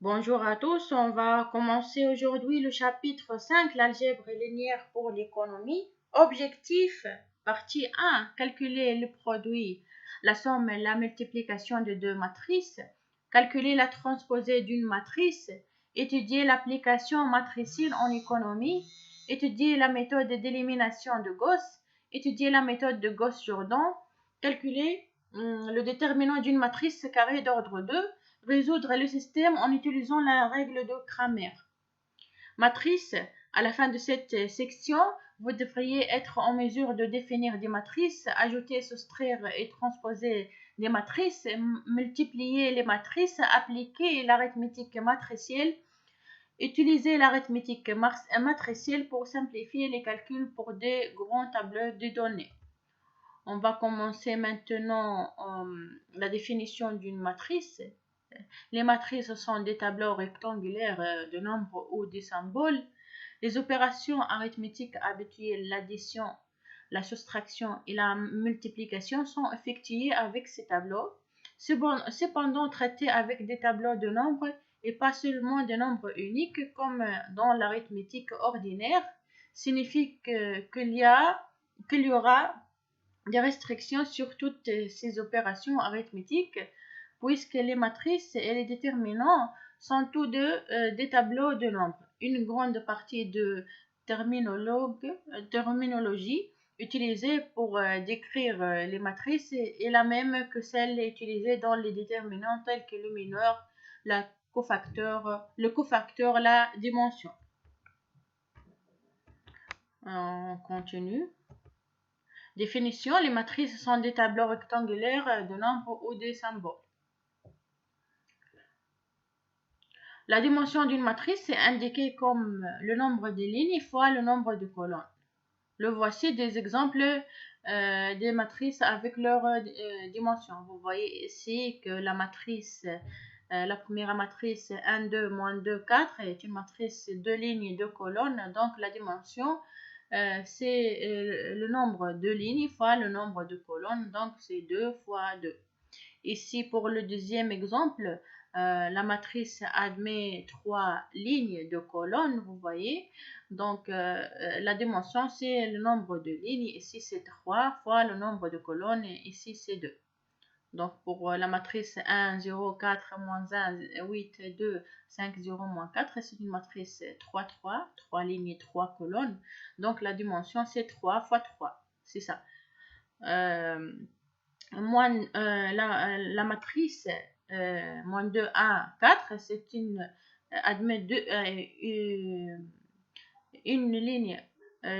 Bonjour à tous, on va commencer aujourd'hui le chapitre 5, l'algèbre linéaire pour l'économie. Objectif, partie 1, calculer le produit, la somme et la multiplication de deux matrices, calculer la transposée d'une matrice, étudier l'application matricielle en économie, étudier la méthode d'élimination de Gauss, étudier la méthode de Gauss-Jordan, calculer le déterminant d'une matrice carrée d'ordre 2, résoudre le système en utilisant la règle de Cramer. Matrice, à la fin de cette section, vous devriez être en mesure de définir des matrices, ajouter, soustraire et transposer des matrices, multiplier les matrices, appliquer l'arithmétique matricielle, utiliser l'arithmétique matricielle pour simplifier les calculs pour des grands tableaux de données. On va commencer maintenant la définition d'une matrice. Les matrices sont des tableaux rectangulaires de nombres ou des symboles. Les opérations arithmétiques habituelles, l'addition, la soustraction et la multiplication sont effectuées avec ces tableaux. Cependant, traiter avec des tableaux de nombres et pas seulement de nombres uniques comme dans l'arithmétique ordinaire signifie qu'il y aura des restrictions sur toutes ces opérations arithmétiques, puisque les matrices et les déterminants sont tous deux des tableaux de nombres. Une grande partie de terminologie utilisée pour décrire les matrices est la même que celle utilisée dans les déterminants tels que le mineur, le cofacteur, la dimension. On continue. Définition, les matrices sont des tableaux rectangulaires de nombres ou des symboles. La dimension d'une matrice est indiquée comme le nombre de lignes fois le nombre de colonnes. Le voici des exemples des matrices avec leurs dimensions. Vous voyez ici que la matrice, la première matrice 1, 2, moins 2, 4 est une matrice de 2 lignes et 2 colonnes. Donc la dimension, c'est le nombre de lignes fois le nombre de colonnes. Donc c'est 2 fois 2. Ici, pour le deuxième exemple, la matrice admet 3 lignes de colonnes, vous voyez. Donc, la dimension, c'est le nombre de lignes. Ici, c'est 3 fois le nombre de colonnes. Et ici, c'est 2. Donc, pour la matrice 1, 0, 4, moins 1, 8, 2, 5, 0, moins 4, c'est une matrice 3, 3, 3 lignes et 3 colonnes. Donc, la dimension, c'est 3 fois 3. C'est ça. La matrice moins 2, 1, 4, c'est admet une ligne,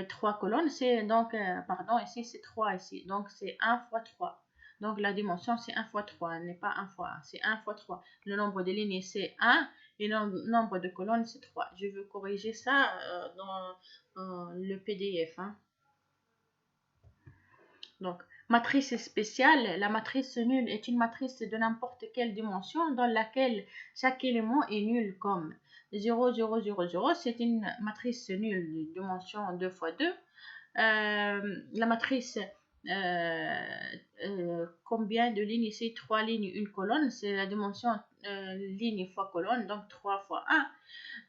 3 colonnes, c'est donc, pardon, ici c'est 3 ici, donc c'est 1 fois 3. Donc la dimension c'est 1 fois 3, n'est pas 1 fois 1, c'est 1 fois 3. Le nombre de lignes c'est 1 et le nombre de colonnes c'est 3. Je veux corriger ça dans le PDF. Hein. Donc, matrice spéciale, la matrice nulle est une matrice de n'importe quelle dimension dans laquelle chaque élément est nul comme 0, 0, 0, 0. C'est une matrice nulle de dimension 2 fois 2. La matrice combien de lignes ici? 3 lignes, une colonne. C'est la dimension ligne fois colonne, donc 3 fois 1.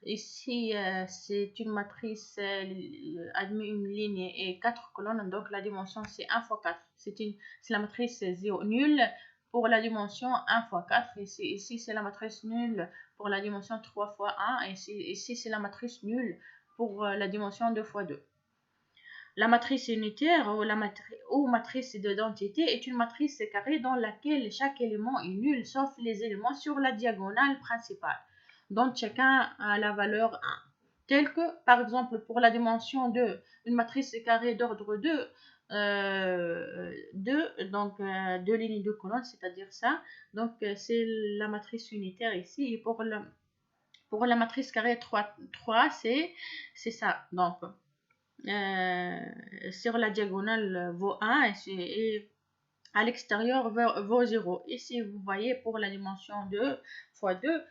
Ici, c'est une matrice admet une ligne et 4 colonnes, donc la dimension c'est 1 fois 4. C'est la matrice 0 nulle pour la dimension 1 fois 4. Ici c'est la matrice nulle pour la dimension 3 fois 1. Et ici c'est la matrice nulle pour la dimension 2 fois 2. La matrice unitaire ou matrice d'identité est une matrice carrée dans laquelle chaque élément est nul sauf les éléments sur la diagonale principale, dont chacun a la valeur 1. Tel que, par exemple, pour la dimension 2, une matrice carrée d'ordre 2, donc 2 lignes et 2 colonnes, c'est-à-dire ça. Donc, c'est la matrice unitaire ici. Et pour la matrice carrée 3, c'est ça. Donc, sur la diagonale vaut 1 et à l'extérieur vaut 0. Ici, vous voyez pour la dimension 2 fois 2,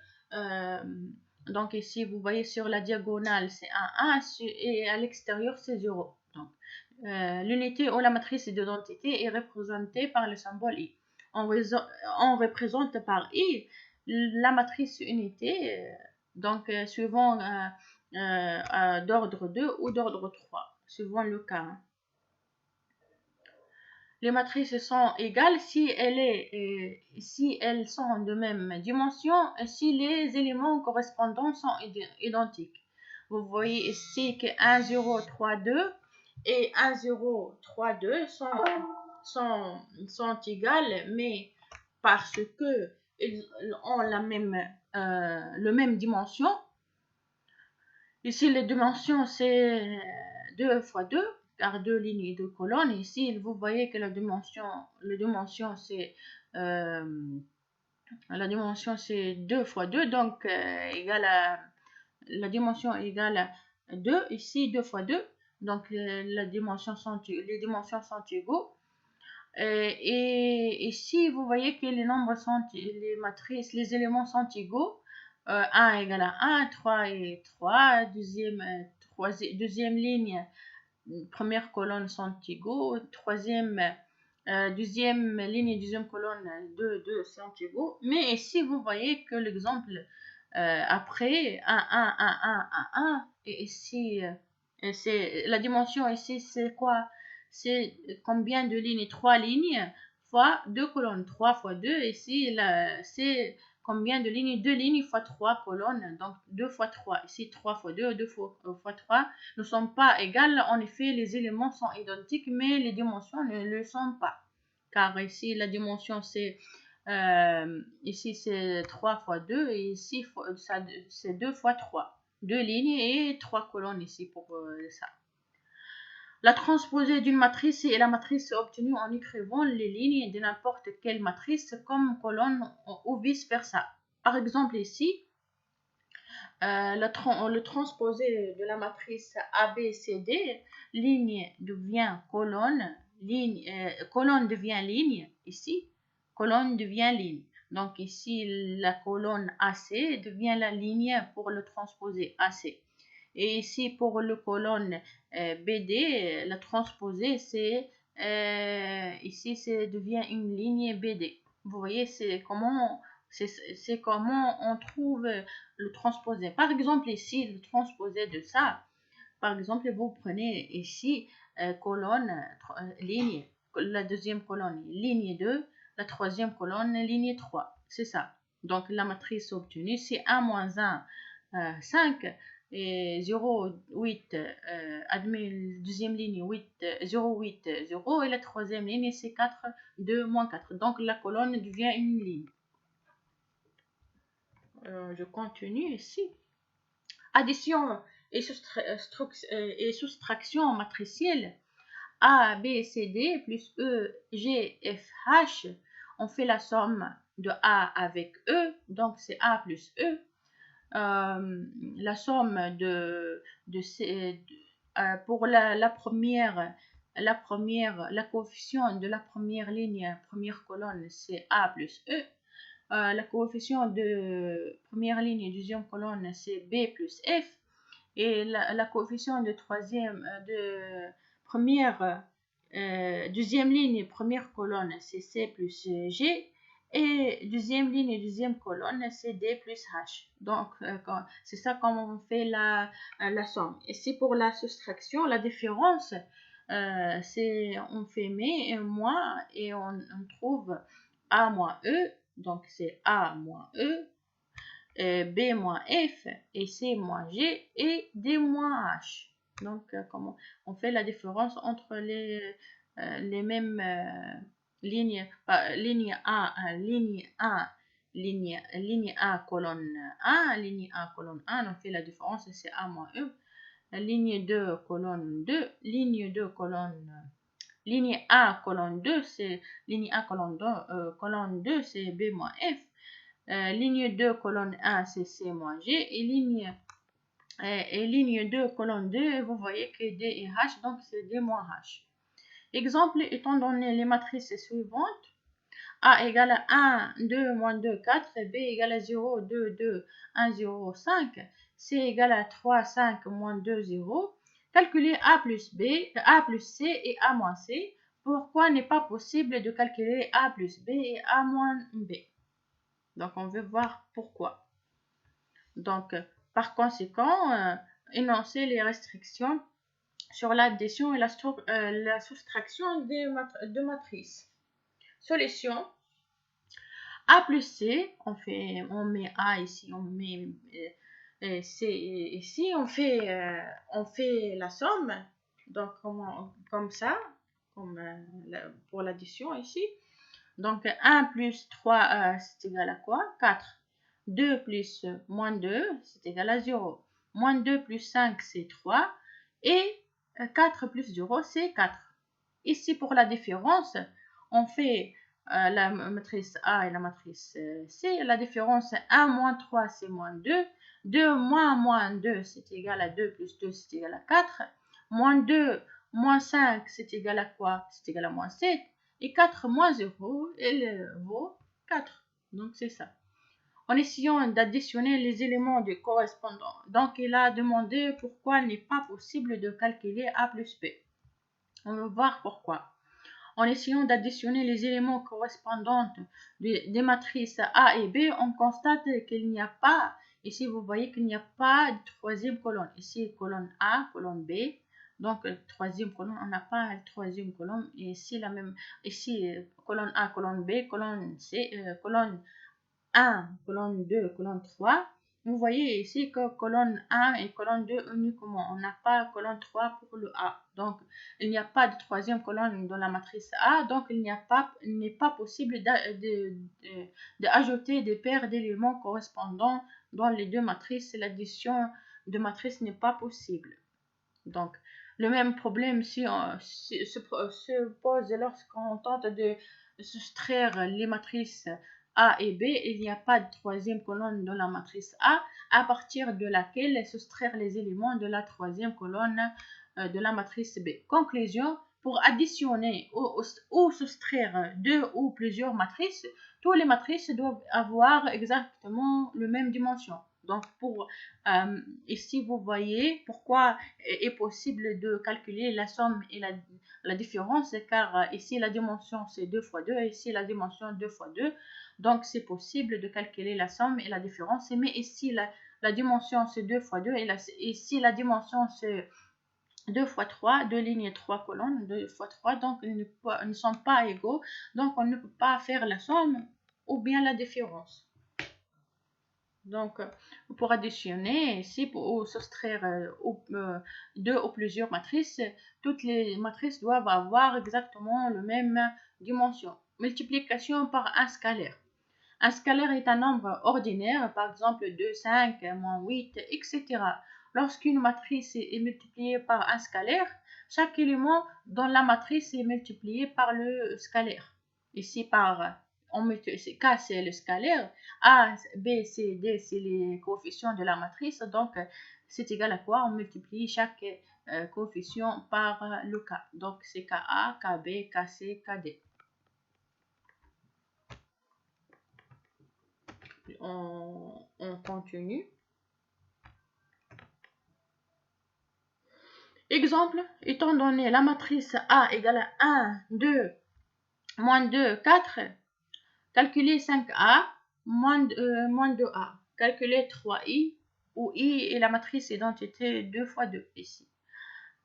donc ici, vous voyez sur la diagonale, c'est 1 et à l'extérieur, c'est 0. Donc, l'unité ou la matrice d'identité est représentée par le symbole I. On représente par I la matrice unité, donc suivant d'ordre 2 ou d'ordre 3, suivant le cas. Les matrices sont égales si elles sont de même dimension et si les éléments correspondants sont identiques. Vous voyez ici que 1, 0, 3, 2 et 1, 0, 3, 2 sont égales, mais parce que ils ont le même dimension. Ici, les dimensions, c'est 2 fois 2, car 2 lignes et 2 colonnes. Ici, vous voyez que la dimension c'est 2 fois 2, donc la dimension égale à 2. Ici, 2 fois 2, donc les dimensions sont égaux. Et ici, vous voyez que les nombres les matrices, les éléments sont égaux. 1 égale à 1, 3 et 3, deuxième ligne, première colonne sont égaux, deuxième ligne et deuxième colonne, 2 sont égaux. Mais ici, vous voyez que l'exemple après, 1, 1, 1, 1, 1, 1, et ici, la dimension ici, c'est quoi? C'est combien de lignes? 3 lignes fois 2 colonnes. 3 fois 2, ici, c'est combien de lignes? 2 lignes fois 3 colonnes, donc 2 fois 3. Ici, 3 fois 2, 2 fois 3 ne sont pas égales. En effet, les éléments sont identiques, mais les dimensions ne le sont pas. Car ici, la dimension, ici c'est 3 fois 2 et ici c'est 2 fois 3. 2 lignes et 3 colonnes ici pour ça. La transposée d'une matrice est la matrice obtenue en écrivant les lignes de n'importe quelle matrice comme colonne ou vice-versa. Par exemple ici, le transposé de la matrice ABCD, ligne devient colonne, colonne devient ligne, ici, colonne devient ligne. Donc ici, la colonne AC devient la ligne pour le transposé AC. Et ici, pour le colonne BD, la transposée, ici, devient une ligne BD. Vous voyez, c'est comment on trouve le transposé. Par exemple, ici, le transposé de ça, par exemple, vous prenez ici colonne, ligne, la deuxième colonne, ligne 2, la troisième colonne, ligne 3. C'est ça. Donc, la matrice obtenue, c'est 1 moins 1, 5, et 0, 8, admis, deuxième ligne, 8, 0, 8, 0, et la troisième ligne, c'est 4, 2, moins 4. Donc, la colonne devient une ligne. Je continue ici. Addition et soustraction matricielle. A, B, C, D plus E, G, F, H. On fait la somme de A avec E, donc c'est A plus E. La somme pour la coefficient de la première ligne, première colonne, c'est A plus E. La coefficient de première ligne et deuxième colonne, c'est B plus F. Et la coefficient de deuxième ligne et première colonne, c'est C plus G. Et deuxième ligne et deuxième colonne, c'est D plus H. Donc, c'est ça comment on fait la somme. Et c'est pour la soustraction, la différence, c'est on fait mais et moins et on trouve A moins E. Donc, c'est A moins E, B moins F, et C moins G, et D moins H. Donc, comment on fait la différence entre les mêmes lignes, ligne A, ligne A, colonne 1, ligne A, colonne 1, on fait la différence, c'est A moins E. Ligne 2, colonne 2, ligne 2, ligne A, colonne 2, c'est ligne A, colonne 2, c'est B moins F. Ligne 2, colonne 1, c'est C moins G. Et ligne 2, colonne 2, vous voyez que D et H, donc c'est D moins H. Exemple, étant donné les matrices suivantes, A égale à 1, 2, moins 2, 4, B égale à 0, 2, 2, 1, 0, 5, C égale à 3, 5, moins 2, 0. Calculer A plus C et A moins C. Pourquoi n'est pas possible de calculer A plus B et A moins B? Donc, on veut voir pourquoi. Donc, par conséquent, énoncer les restrictions sur l'addition et la soustraction de matrices. Solution. A plus C, on met A ici, on met C ici, on fait la somme, donc comme ça, pour l'addition ici. Donc 1 plus 3, c'est égal à quoi? 4. 2 plus moins 2, c'est égal à 0. Moins 2 plus 5, c'est 3. Et 4 plus 0, c'est 4. Ici, pour la différence, on fait la matrice A et la matrice C. La différence, 1 moins 3, c'est moins 2. 2 moins 2, c'est égal à 2 plus 2, c'est égal à 4. Moins 2 moins 5, c'est égal à quoi? C'est égal à moins 7. Et 4 moins 0, il vaut 4. Donc, c'est ça. En essayant d'additionner les éléments du correspondant. Donc, il a demandé pourquoi il n'est pas possible de calculer A plus B. On va voir pourquoi. En essayant d'additionner les éléments correspondants des matrices A et B, on constate qu'il n'y a pas, ici vous voyez qu'il n'y a pas de troisième colonne. Ici, colonne A, colonne B. Donc, troisième colonne, on n'a pas la troisième colonne. Et ici, la même, ici, colonne A, colonne B, colonne C, colonne 1, colonne 2, colonne 3. Vous voyez ici que colonne 1 et colonne 2 uniquement. On n'a pas colonne 3 pour le A. Donc, il n'y a pas de troisième colonne dans la matrice A. Donc, il n'est pas possible d'ajouter des paires d'éléments correspondants dans les deux matrices. L'addition de matrices n'est pas possible. Donc, le même problème se pose lorsqu'on tente de soustraire les matrices A et B. Il n'y a pas de troisième colonne dans la matrice A, à partir de laquelle soustraire les éléments de la troisième colonne de la matrice B. Conclusion, pour additionner ou soustraire deux ou plusieurs matrices, toutes les matrices doivent avoir exactement la même dimension. Donc, ici, vous voyez pourquoi est possible de calculer la somme et la différence, car ici, la dimension, c'est 2 fois 2, et ici, la dimension 2 fois 2. Donc, c'est possible de calculer la somme et la différence. Mais ici, la dimension, c'est 2 fois 2, et ici, la dimension, c'est 2 fois 3, 2 lignes et 3 colonnes, 2 fois 3, donc ils ne sont pas égaux. Donc, on ne peut pas faire la somme ou bien la différence. Donc, pour additionner, ici, pour soustraire deux ou plusieurs matrices, toutes les matrices doivent avoir exactement la même dimension. Multiplication par un scalaire. Un scalaire est un nombre ordinaire, par exemple 2, 5, moins 8, etc. Lorsqu'une matrice est multipliée par un scalaire, chaque élément dans la matrice est multiplié par le scalaire. Ici, K, c'est le scalaire. A, B, C, D, c'est les coefficients de la matrice. Donc, c'est égal à quoi? On multiplie chaque coefficient par le K. Donc, c'est KA, KB, KC, KD. On continue. Exemple, étant donné la matrice A égale à 1, 2, moins 2, 4, calculez 5A moins 2A. Calculez 3I, où I est la matrice identité 2 fois 2 ici.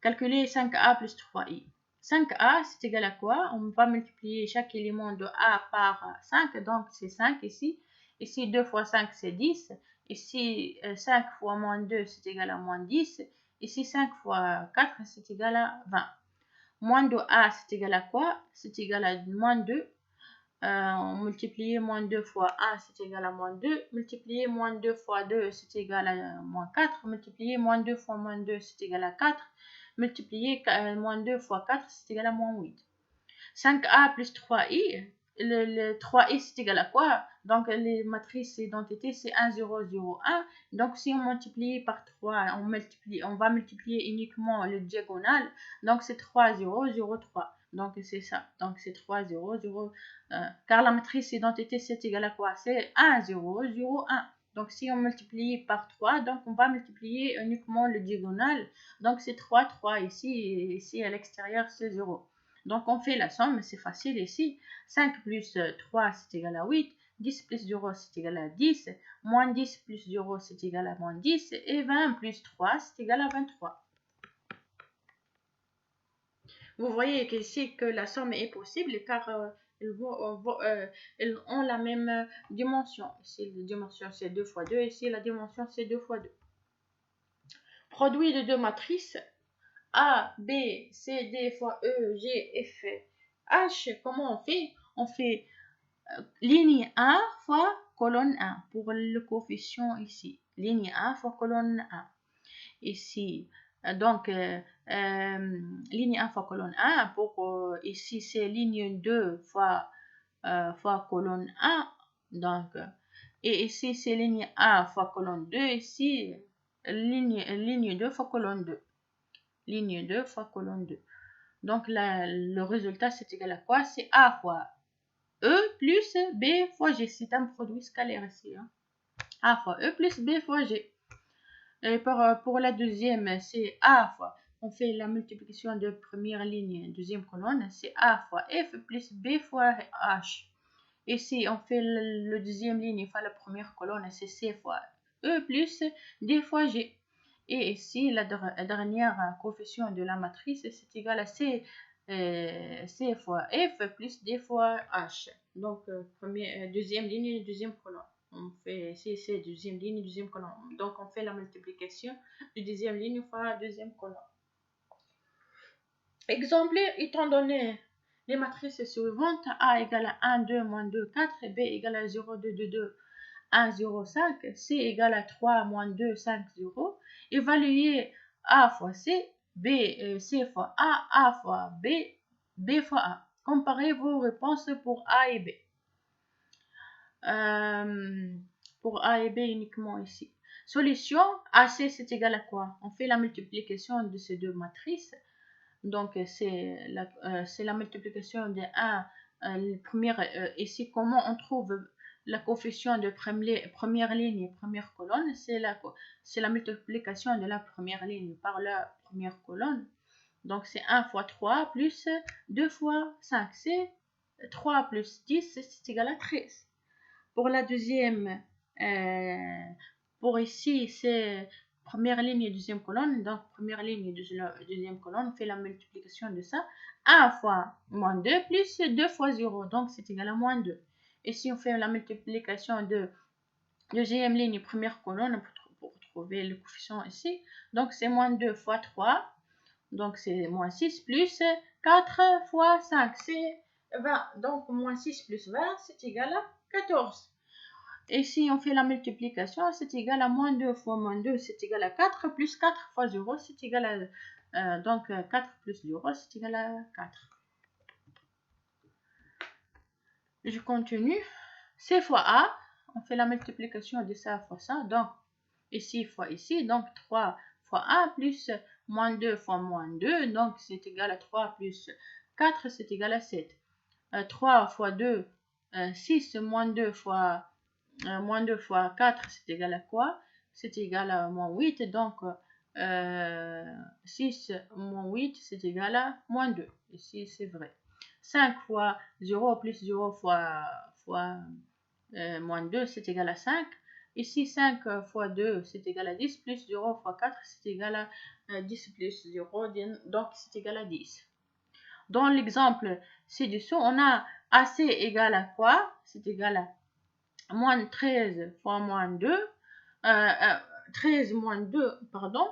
Calculez 5A plus 3I. 5A, c'est égal à quoi? On va multiplier chaque élément de A par 5, donc c'est 5 ici. Ici, 2 fois 5, c'est 10. Ici, 5 fois moins 2, c'est égal à moins 10. Ici, 5 fois 4, c'est égal à 20. Moins de A, c'est égal à quoi? C'est égal à moins 2. On multiplie moins 2 fois 1, c'est égal à moins 2. Multiplier moins 2 fois 2, c'est égal à moins 4. Multiplier moins 2 fois moins 2, c'est égal à 4. Multiplier moins 2 fois 4, c'est égal à moins 8. 5A plus 3i, le 3i, c'est égal à quoi? Donc, les matrices d'identité, c'est 1, 0, 0, 1. Donc, si on multiplie par 3, on va multiplier uniquement le diagonal. Donc, c'est 3, 0, 0, 3. Donc, c'est ça. Donc, c'est 3, 0, 0, car la matrice d'identité, c'est égal à quoi? C'est 1, 0, 0, 1. Donc, si on multiplie par 3, donc on va multiplier uniquement le diagonal. Donc, c'est 3, 3 ici, et ici à l'extérieur, c'est 0. Donc, on fait la somme, c'est facile ici. 5 plus 3, c'est égal à 8. 10 plus 0, c'est égal à 10. Moins 10 plus 0, c'est égal à moins 10. Et 20 plus 3, c'est égal à 23. Vous voyez qu'ici que la somme est possible car elles ont la même dimension. Ici, la dimension c'est 2 fois 2. Ici, la dimension c'est 2 fois 2. Produit de deux matrices A, B, C, D fois E, G, F, H. Comment on fait? On fait ligne 1 fois colonne 1 pour le coefficient ici. Ligne 1 fois colonne 1. Ici, donc, ligne 1 fois colonne 1. Pour ici, c'est ligne 2 fois colonne 1. Donc, et ici, c'est ligne 1 fois colonne 2. Ici, ligne 2 fois colonne 2. Ligne 2 fois colonne 2. Donc, le résultat, c'est égal à quoi? C'est A fois E plus B fois G. C'est un produit scalaire ici. Hein. A fois E plus B fois G. Et pour la deuxième, c'est A fois. On fait la multiplication de première ligne, deuxième colonne. C'est A fois F plus B fois H. Ici, on fait le deuxième ligne fois la première colonne. C'est C fois E plus D fois G. Et ici, la dernière coefficient de la matrice, c'est égal à C fois F plus D fois H. Donc, deuxième ligne, deuxième colonne. On fait ici, c'est deuxième ligne, deuxième colonne. Donc, on fait la multiplication de deuxième ligne fois la deuxième colonne. Exemple, étant donné les matrices suivantes, A égale à 1, 2, moins 2, 4, B égale à 0, 2, 2, 2, 1, 0, 5, C égale à 3, moins 2, 5, 0. Évaluez A fois C, B, C fois A fois B, B fois A. Comparez vos réponses pour A et B. Pour A et B uniquement ici. Solution, AC c'est égal à quoi? On fait la multiplication de ces deux matrices. Donc, c'est la multiplication de 1. Ici, comment on trouve la coefficient de première ligne et première colonne? C'est la multiplication de la première ligne par la première colonne. Donc, c'est 1 fois 3 plus 2 fois 5. C'est 3 plus 10, c'est égal à 13. Pour la deuxième, pour ici, c'est première ligne et deuxième colonne. Donc, première ligne et deuxième colonne, on fait la multiplication de ça. 1 fois moins 2 plus 2 fois 0. Donc, c'est égal à moins 2. Et si on fait la multiplication de deuxième ligne et première colonne pour trouver le coefficient ici, donc c'est moins 2 fois 3. Donc, c'est moins 6 plus 4 fois 5. C'est 20. Donc, moins 6 plus 20, c'est égal à 14. Et si on fait la multiplication, c'est égal à moins 2 fois moins 2, c'est égal à 4, plus 4 fois 0, c'est égal à... donc 4 plus 0, c'est égal à 4. Je continue. C fois A, on fait la multiplication de ça fois ça. Donc, ici fois ici, donc 3 fois A plus moins 2 fois moins 2, donc c'est égal à 3 plus 4, c'est égal à 7. 3 fois 2, 6 moins 2 fois... moins 2 fois 4, c'est égal à quoi? C'est égal à moins 8. Donc, 6 moins 8, c'est égal à moins 2. Ici, c'est vrai. 5 fois 0 plus 0 fois moins 2, c'est égal à 5. Ici, 5 fois 2, c'est égal à 10, plus 0 fois 4, c'est égal à 10 plus 0, donc c'est égal à 10. Dans l'exemple ci-dessous, on a AC égal à quoi? C'est égal à moins 13 fois moins 2, 13 moins 2, pardon,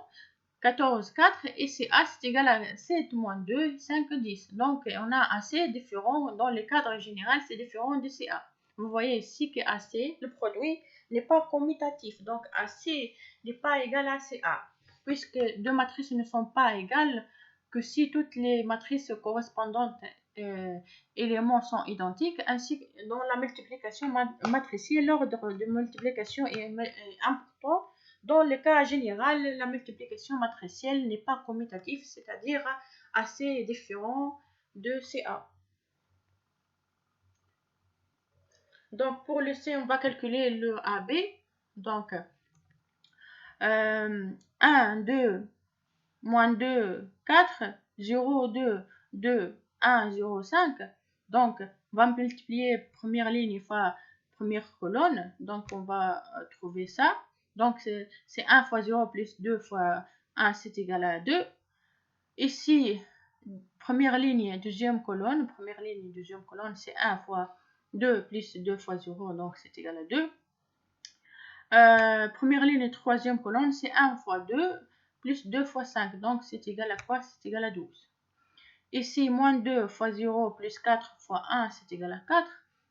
14, 4, et c'est A, c'est égal à 7 moins 2, 5, 10. Donc, on a AC différent, dans le cadre général, c'est différent de CA. Vous voyez ici que AC, le produit, n'est pas commutatif. Donc, AC n'est pas égal à CA. Puisque deux matrices ne sont pas égales, que si toutes les matrices correspondantes éléments sont identiques, ainsi que dans la multiplication matricielle, l'ordre de multiplication est important. Dans le cas général, la multiplication matricielle n'est pas commutative, c'est-à-dire assez différent de CA. Donc, pour le C, on va calculer le AB. Donc, 1, 2, moins 2, 4, 0, 2, 2, 1, 0, 5. Donc, on va multiplier première ligne fois première colonne. Donc, on va trouver ça. Donc, c'est 1 fois 0 plus 2 fois 1, c'est égal à 2. Ici, première ligne, deuxième colonne. Première ligne, deuxième colonne, c'est 1 fois 2 plus 2 fois 0, donc c'est égal à 2. Première ligne, troisième colonne, c'est 1 fois 2 plus 2 fois 5, donc c'est égal à quoi? C'est égal à 12. Ici, moins 2 fois 0 plus 4 fois 1, c'est égal à 4.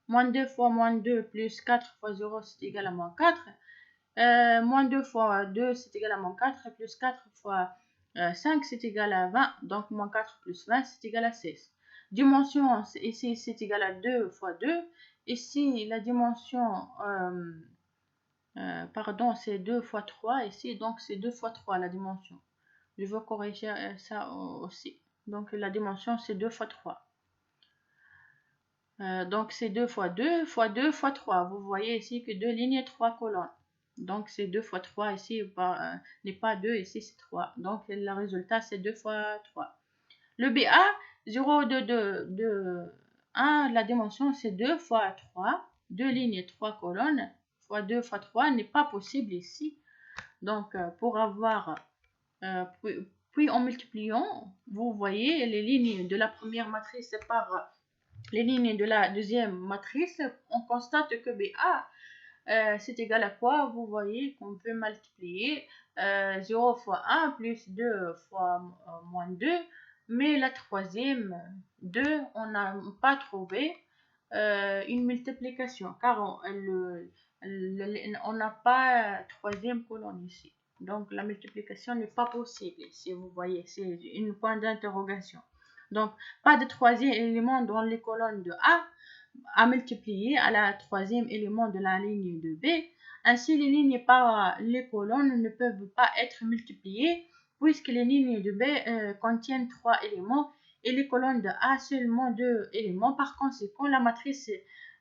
Moins 2 fois moins 2 plus 4 fois 0, c'est égal à moins 4. Moins 2 fois 2, c'est égal à moins 4. Plus 4 fois 5, c'est égal à 20. Donc, moins 4 plus 20, c'est égal à 16. Dimension, ici, c'est égal à 2 fois 2. Ici, la dimension, pardon, c'est 2 fois 3. Ici, donc, c'est 2 fois 3, la dimension. Je veux corriger ça aussi. Donc, la dimension, c'est 2 fois 3. Donc, c'est 2 fois 2 fois 2 fois 3. Vous voyez ici que 2 lignes et 3 colonnes. Donc, c'est 2 fois 3 ici, n'est pas 2, ici c'est 3. Donc, le résultat, c'est 2 fois 3. Le BA, 0, 2, 2, 2, 1, la dimension, c'est 2 fois 3. 2 lignes et 3 colonnes fois 2 fois 3 n'est pas possible ici. Donc, pour avoir... puis en multipliant, vous voyez les lignes de la première matrice par les lignes de la deuxième matrice, on constate que BA, c'est égal à quoi? Vous voyez qu'on peut multiplier 0 fois 1 plus 2 fois moins 2, mais la troisième 2, on n'a pas trouvé une multiplication, car on n'a pas troisième colonne ici. Donc, la multiplication n'est pas possible ici, vous voyez, c'est une point d'interrogation. Donc, pas de troisième élément dans les colonnes de A à multiplier à la troisième élément de la ligne de B. Ainsi, les lignes par les colonnes ne peuvent pas être multipliées puisque les lignes de B contiennent 3 éléments et les colonnes de A seulement 2 éléments. Par conséquent, la matrice,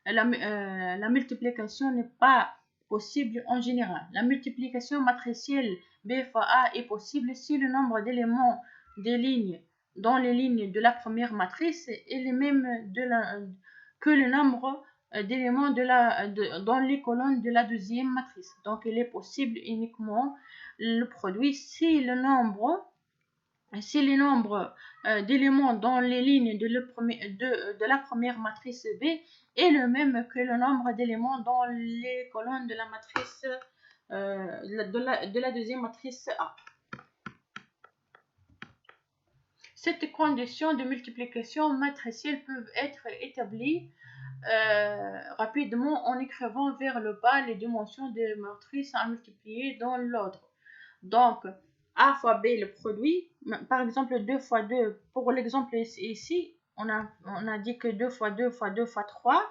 la multiplication n'est pas possible en général. La multiplication matricielle B fois A est possible si le nombre d'éléments des lignes dans les lignes de la première matrice est le même que le nombre d'éléments dans les colonnes de la deuxième matrice. Donc, il est possible uniquement le produit si les nombres d'éléments dans les lignes de la première matrice B est le même que le nombre d'éléments dans les colonnes de la matrice de la deuxième matrice A. Ces conditions de multiplication matricielle peuvent être établies rapidement en écrivant vers le bas les dimensions des matrices à multiplier dans l'ordre. Donc, A fois B, le produit, par exemple 2 fois 2, pour l'exemple ici, on a dit que 2 fois 2 fois 2 fois 3,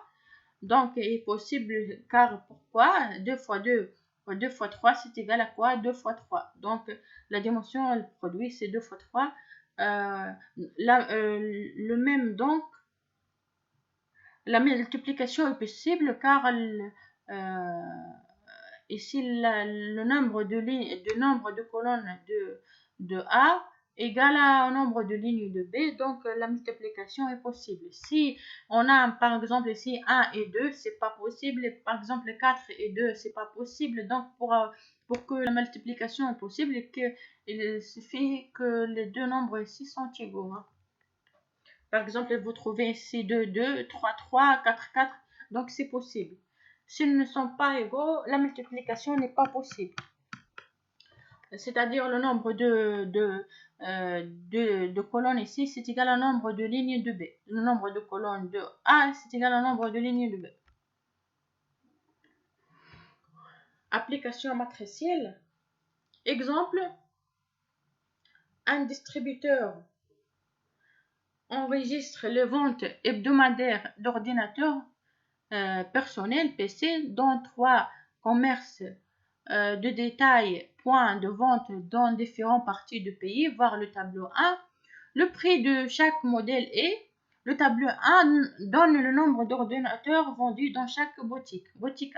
donc il est possible, car pourquoi 2 fois 2 fois 2 fois 3, c'est égal à quoi? 2 fois 3. Donc, la dimension, le produit, c'est 2 fois 3. Le même, donc, la multiplication est possible car ici le nombre de colonnes de A égale au nombre de lignes de B, donc la multiplication est possible. Si on a par exemple ici 1 et 2, c'est pas possible, et par exemple 4 et 2, c'est pas possible. Donc pour que la multiplication est possible, il suffit que les deux nombres ici sont égaux. Par exemple, vous trouvez ici 2, 2, 3, 3, 4, 4. Donc, c'est possible. S'ils ne sont pas égaux, la multiplication n'est pas possible. C'est-à-dire le nombre de colonnes ici, c'est égal au nombre de lignes de B. Le nombre de colonnes de A, c'est égal au nombre de lignes de B. Application matricielle. Exemple, un distributeur enregistre les ventes hebdomadaires d'ordinateurs personnels PC dans 3 commerces de détail, points de vente dans différentes parties du pays, voir le tableau 1. Le prix de chaque modèle est, le tableau 1 donne le nombre d'ordinateurs vendus dans chaque boutique. Boutique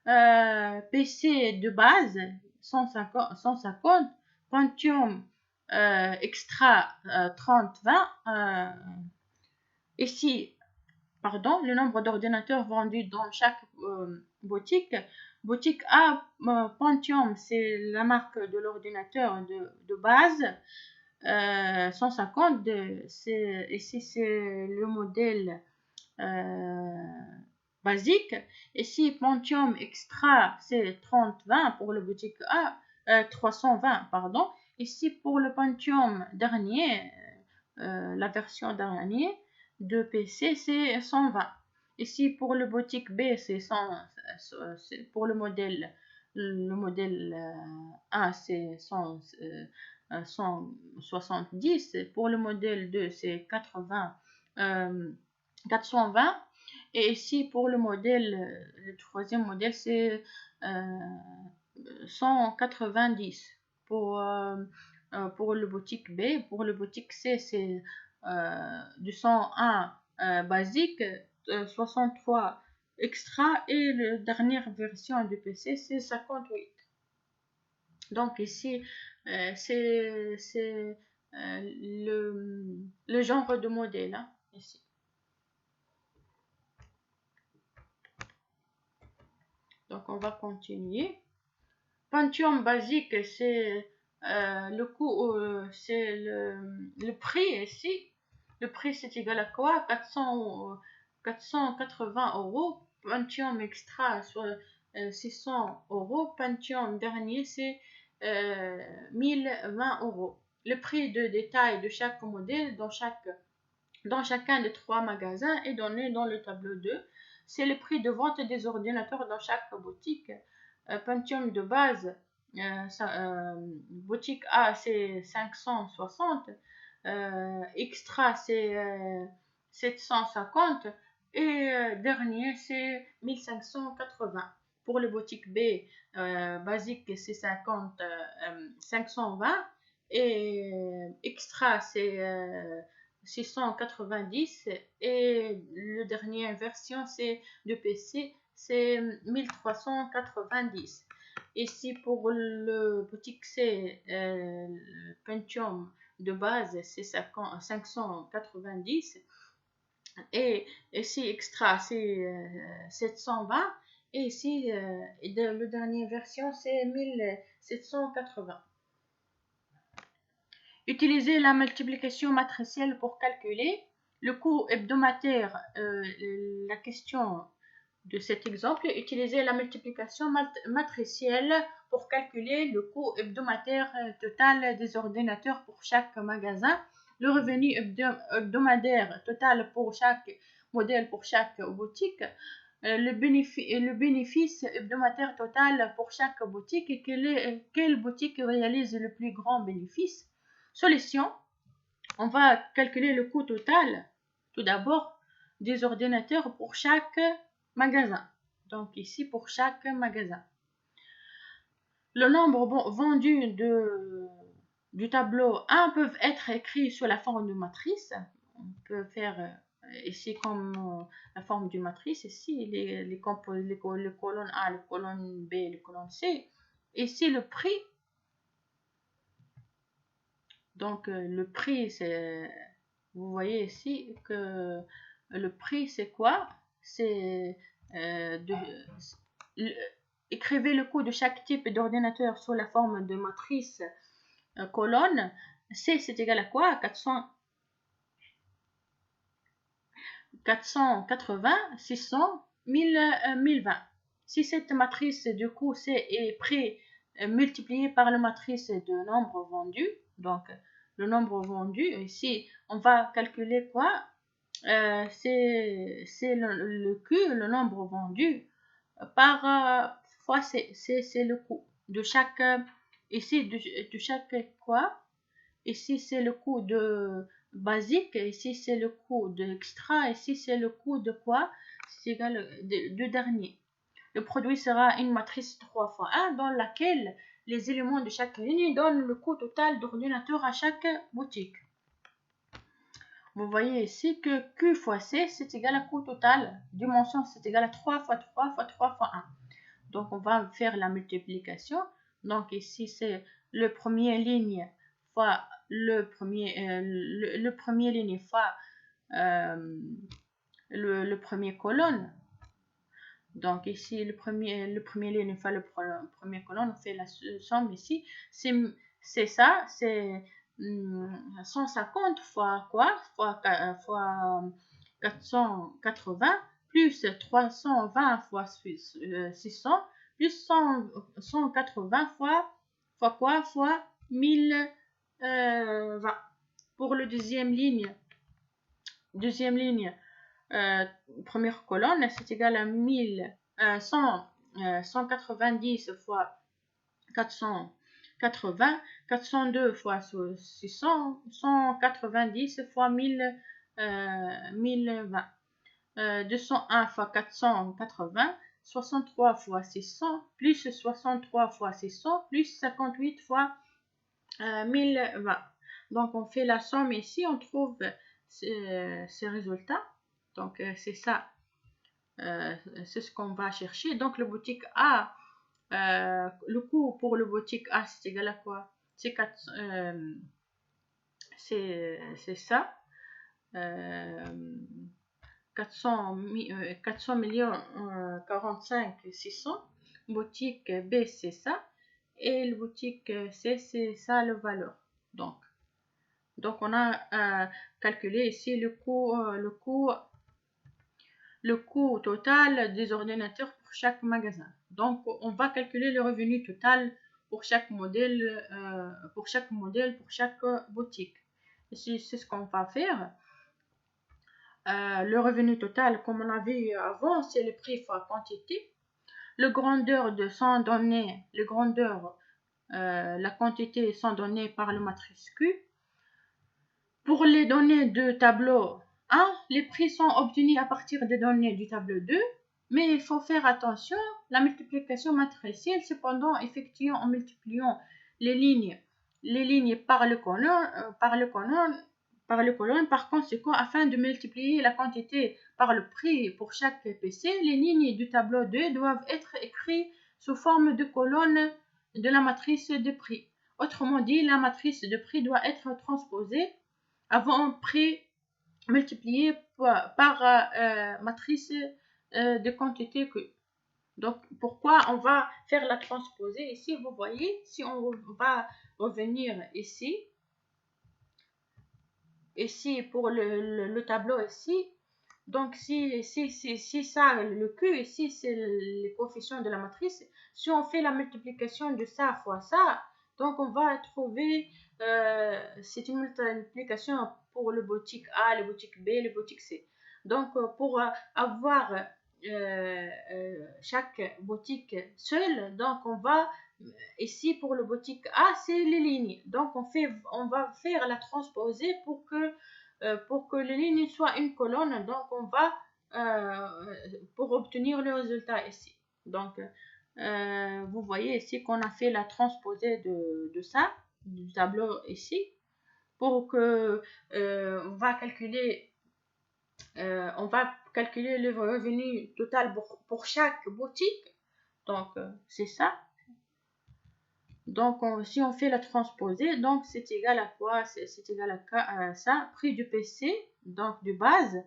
A, PC de base 150 Pentium Extra 3020. Ici, pardon, le nombre d'ordinateurs vendus dans chaque boutique. Boutique A, Pentium, c'est la marque de l'ordinateur de base. 150, ici c'est le modèle basique. Ici, Pentium Extra, c'est 3020 pour le boutique A, 320, pardon. Ici, pour le Pentium dernier, la version dernière de PC, c'est 120. Ici, pour le boutique B, c'est 100, pour le modèle A, c'est 170. Pour le modèle 2, c'est 420. Et ici, pour le modèle, le troisième modèle, c'est 190 pour le boutique B. Pour le boutique C, c'est du 101 basique, 63 extra et la dernière version du PC, c'est 58. Donc ici, c'est le genre de modèle, hein, ici. Donc on va continuer. Pentium basique, c'est le coût, c'est le prix ici. Le prix, c'est égal à quoi? 480 euros. Pentium extra, soit 600 euros. Pentium dernier, c'est 1020 euros. Le prix de détail de chaque modèle dans chacun des trois magasins est donné dans le tableau 2. C'est le prix de vente des ordinateurs dans chaque boutique. Pentium de base, boutique A, c'est 560. Extra, c'est 750. Et dernier, c'est 1580. Pour le boutique B, basique, c'est 520. Et extra, c'est 690 et la dernière version c'est de PC, c'est 1390. Ici pour le boutique C, Pentium de base c'est 590 et ici extra c'est 720 et ici la dernière version c'est 1780. Utiliser la multiplication matricielle pour calculer le coût hebdomadaire. La question de cet exemple, utiliser la multiplication matricielle pour calculer le coût hebdomadaire total des ordinateurs pour chaque magasin, le revenu hebdomadaire total pour chaque modèle pour chaque boutique, le bénéfice hebdomadaire total pour chaque boutique et quelle boutique réalise le plus grand bénéfice. Solution, on va calculer le coût total, tout d'abord, des ordinateurs pour chaque magasin. Donc ici, pour chaque magasin. Le nombre vendu du tableau 1 peuvent être écrits sous la forme de matrice. On peut faire ici comme la forme d'une matrice. Ici, les colonnes A, les colonnes B, les colonnes C. Ici, le prix. Donc, le prix, c'est... Vous voyez ici que le prix, c'est quoi? C'est écrivez le coût de chaque type d'ordinateur sous la forme de matrice colonne. C, c'est égal à quoi? 480, 600, 1020. Si cette matrice du coût C est multipliée par la matrice de nombre vendu, donc le nombre vendu, ici on va calculer quoi? C'est le Q, le nombre vendu, par fois C, c'est le coût de chaque, ici de chaque quoi? Ici c'est le coût de basique, ici c'est le coût de extra, ici c'est le coût de quoi? C'est égal de dernier. Le produit sera une matrice 3 fois 1 dans laquelle les éléments de chaque ligne donnent le coût total d'ordinateur à chaque boutique. Vous voyez ici que Q fois C, c'est égal à coût total. Dimension, c'est égal à 3 fois 3 fois 3 fois 1. Donc, on va faire la multiplication. Donc, ici, c'est le premier ligne fois le premier ligne fois le premier colonne. Donc ici, le premier ligne fois le premier colonne, on fait la somme ici. C'est ça, c'est 150 fois quoi? Fois 480 plus 320 fois 600 plus 180 fois quoi? Fois 1020. Pour le deuxième ligne, première colonne, c'est égal à 190 fois 480, 402 fois 600, 190 fois 1020, 201 fois 480, 63 fois 600, plus 63 fois 600, plus 58 fois 1020. Donc on fait la somme ici, on trouve ces résultats. Donc c'est ça, c'est ce qu'on va chercher. Donc le boutique A, le coût pour le boutique A, c'est égal à quoi? C'est ça. 400 millions 45 600. Boutique B, c'est ça. Et le boutique C, c'est ça le valeur. Donc on a calculé ici le coût total des ordinateurs pour chaque magasin. Donc, on va calculer le revenu total pour chaque modèle, pour chaque boutique. C'est ce qu'on va faire. Le revenu total, comme on a vu avant, c'est le prix fois quantité. Le grandeur de 100 données, la quantité sont données par le matrice Q. Pour les données de tableau 1, les prix sont obtenus à partir des données du tableau 2, mais il faut faire attention, la multiplication matricielle, cependant effectuée en multipliant les lignes par le colonne, par conséquent, afin de multiplier la quantité par le prix pour chaque PC, les lignes du tableau 2 doivent être écrites sous forme de colonne de la matrice de prix. Autrement dit, la matrice de prix doit être transposée avant prix multiplié par matrice de quantité Q. Donc, pourquoi on va faire la transposer ici? Vous voyez, si on va revenir ici pour le tableau ici, donc si ça, le Q ici, c'est le coefficient de la matrice, si on fait la multiplication de ça fois ça, donc on va trouver, c'est une multiplication pour le boutique A, le boutique B, le boutique C. Donc pour avoir chaque boutique seule, donc on va ici pour le boutique A, c'est les lignes. Donc on va faire la transposer pour que les lignes soient une colonne. Donc on va pour obtenir le résultat ici. Donc vous voyez ici qu'on a fait la transposée de ça, du tableau ici, pour que on va calculer le revenu total pour chaque boutique. Donc c'est ça. Donc si on fait la transposée, donc c'est égal à quoi? C'est égal à ça, prix du PC, donc de base.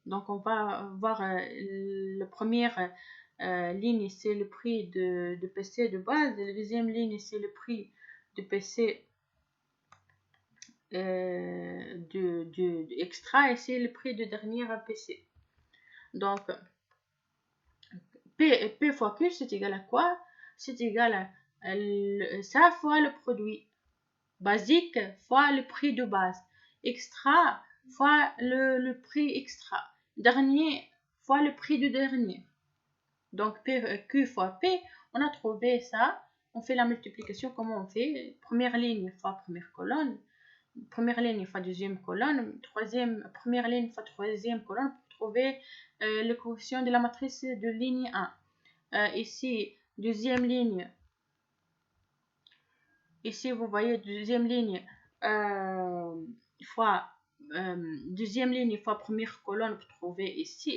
Donc on va voir la première ligne, c'est le prix de PC de base. La deuxième ligne, c'est le prix de PC de extra, et c'est le prix de dernier PC. Donc P fois Q, c'est égal à quoi? C'est égal à ça fois le produit basique fois le prix de base, extra fois le prix extra, dernier fois le prix de dernier. Donc Q fois P, on a trouvé ça. On fait la multiplication. Comment on fait? Première ligne fois première colonne, première ligne fois deuxième colonne, première ligne fois troisième colonne pour trouver le coefficient de la matrice de ligne 1. Ici, deuxième ligne. Ici, vous voyez deuxième ligne fois deuxième ligne fois première colonne pour trouver ici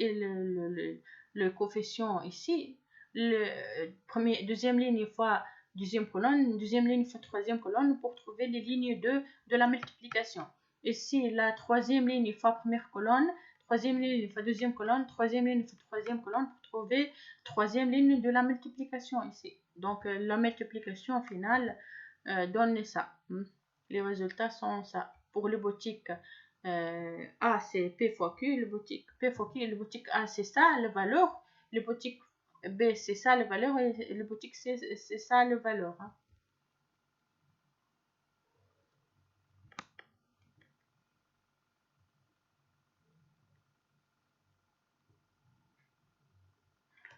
le coefficient ici. Deuxième ligne fois deuxième colonne, deuxième ligne fois troisième colonne pour trouver les lignes de la multiplication. Ici, la troisième ligne fois première colonne, troisième ligne, il faut deuxième colonne, troisième ligne, il faut troisième colonne pour trouver troisième ligne de la multiplication ici. Donc, la multiplication finale donne ça. Les résultats sont ça. Pour le boutique A, c'est P fois Q, le boutique P fois Q, le boutique A, c'est ça, la valeur. Le boutique B, c'est ça, la valeur. Et le boutique C, c'est ça, la valeur.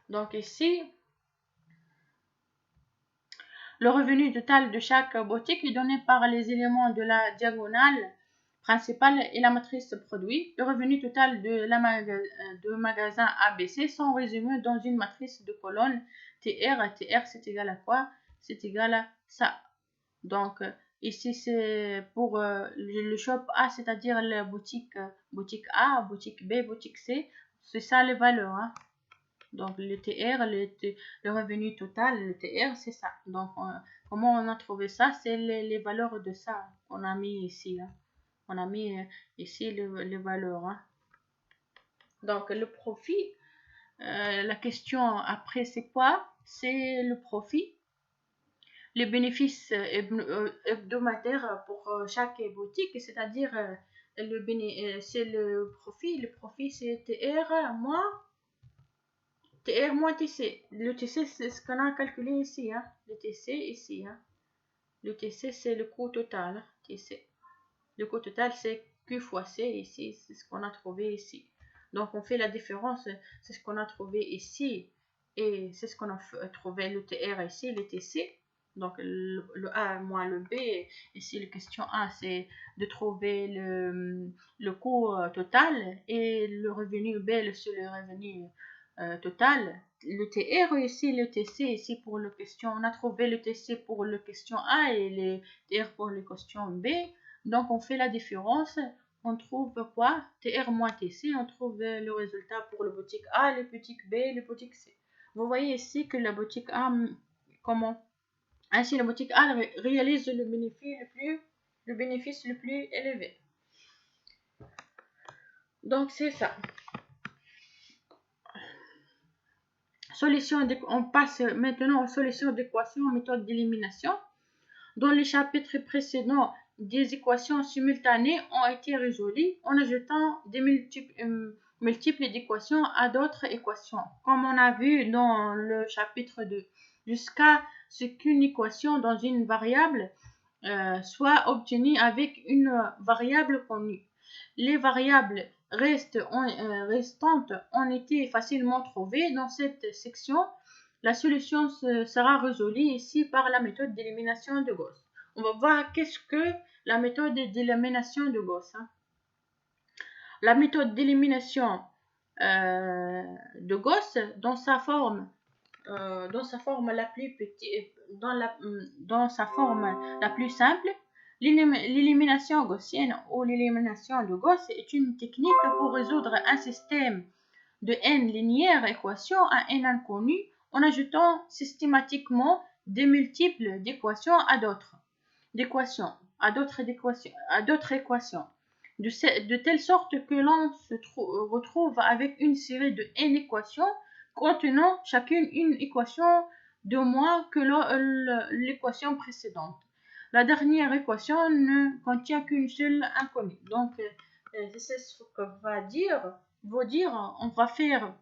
Donc ici, le revenu total de chaque boutique est donné par les éléments de la diagonale principale et la matrice produit. Le revenu total de magasin ABC sont résumés dans une matrice de colonnes TR. TR, c'est égal à quoi? C'est égal à ça. Donc, ici, c'est pour le shop A, c'est-à-dire la boutique A, boutique B, boutique C. C'est ça les valeurs. Donc, le TR, le revenu total, le TR, c'est ça. Donc, comment on a trouvé ça? C'est les valeurs de ça qu'on a mis ici. On a mis ici les valeurs. Donc, le profit, la question après, c'est quoi? C'est le profit. Les bénéfices hebdomadaires pour chaque boutique, c'est-à-dire c'est le profit. Le profit, c'est TR moins TR moins TC. Le TC, c'est ce qu'on a calculé ici. Le TC ici. Le TC, c'est le coût total. TC. Le coût total, c'est Q fois C ici. C'est ce qu'on a trouvé ici. Donc, on fait la différence. C'est ce qu'on a trouvé ici. Et c'est ce qu'on a trouvé le TR ici, le TC. Donc, le A moins le B. Ici, la question A, c'est de trouver le coût total. Et le revenu B, c'est le revenu total. Le TR ici, le TC ici pour le question. On a trouvé le TC pour le question A et le TR pour le question B. Donc, on fait la différence. On trouve quoi? TR moins TC. On trouve le résultat pour le boutique A, le boutique B, le boutique C. Vous voyez ici que la boutique A, comment? Ainsi, la boutique A réalise le bénéfice le plus élevé. Donc, c'est ça. On passe maintenant aux solutions d'équations en méthode d'élimination. Dans les chapitres précédents, des équations simultanées ont été résolues en ajoutant des multiples d'équations à d'autres équations, comme on a vu dans le chapitre 2, jusqu'à ce qu'une équation dans une variable soit obtenue avec une variable connue. Les variables restantes ont été facilement trouvées dans cette section. La solution sera résolue ici par la méthode d'élimination de Gauss. On va voir qu'est-ce que la méthode d'élimination de Gauss. La méthode d'élimination de Gauss, dans sa forme la plus petite, dans sa forme la plus simple, l'élimination gaussienne ou l'élimination de Gauss est une technique pour résoudre un système de n linéaires équations à n inconnues en ajoutant systématiquement des multiples d'équations à d'autres équations, de telle sorte que l'on se retrouve avec une série de n équations contenant chacune une équation de moins que l'équation précédente. La dernière équation ne contient qu'une seule inconnue. Donc, c'est ce qu'on va dire. On va faire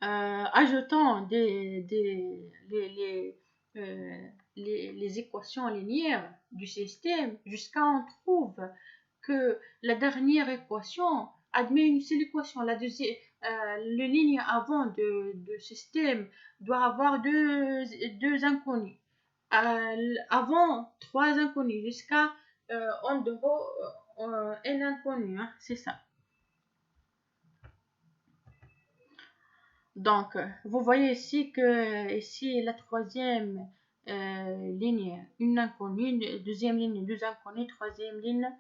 ajoutant les équations linéaires du système jusqu'à on trouve que la dernière équation admet une seule équation. La deuxième, le ligne avant de système doit avoir deux inconnus. Avant, trois inconnus jusqu'à en gros n inconnus. C'est ça. Donc, vous voyez ici que ici la troisième ligne, une inconnue, deuxième ligne, deux inconnues, troisième ligne,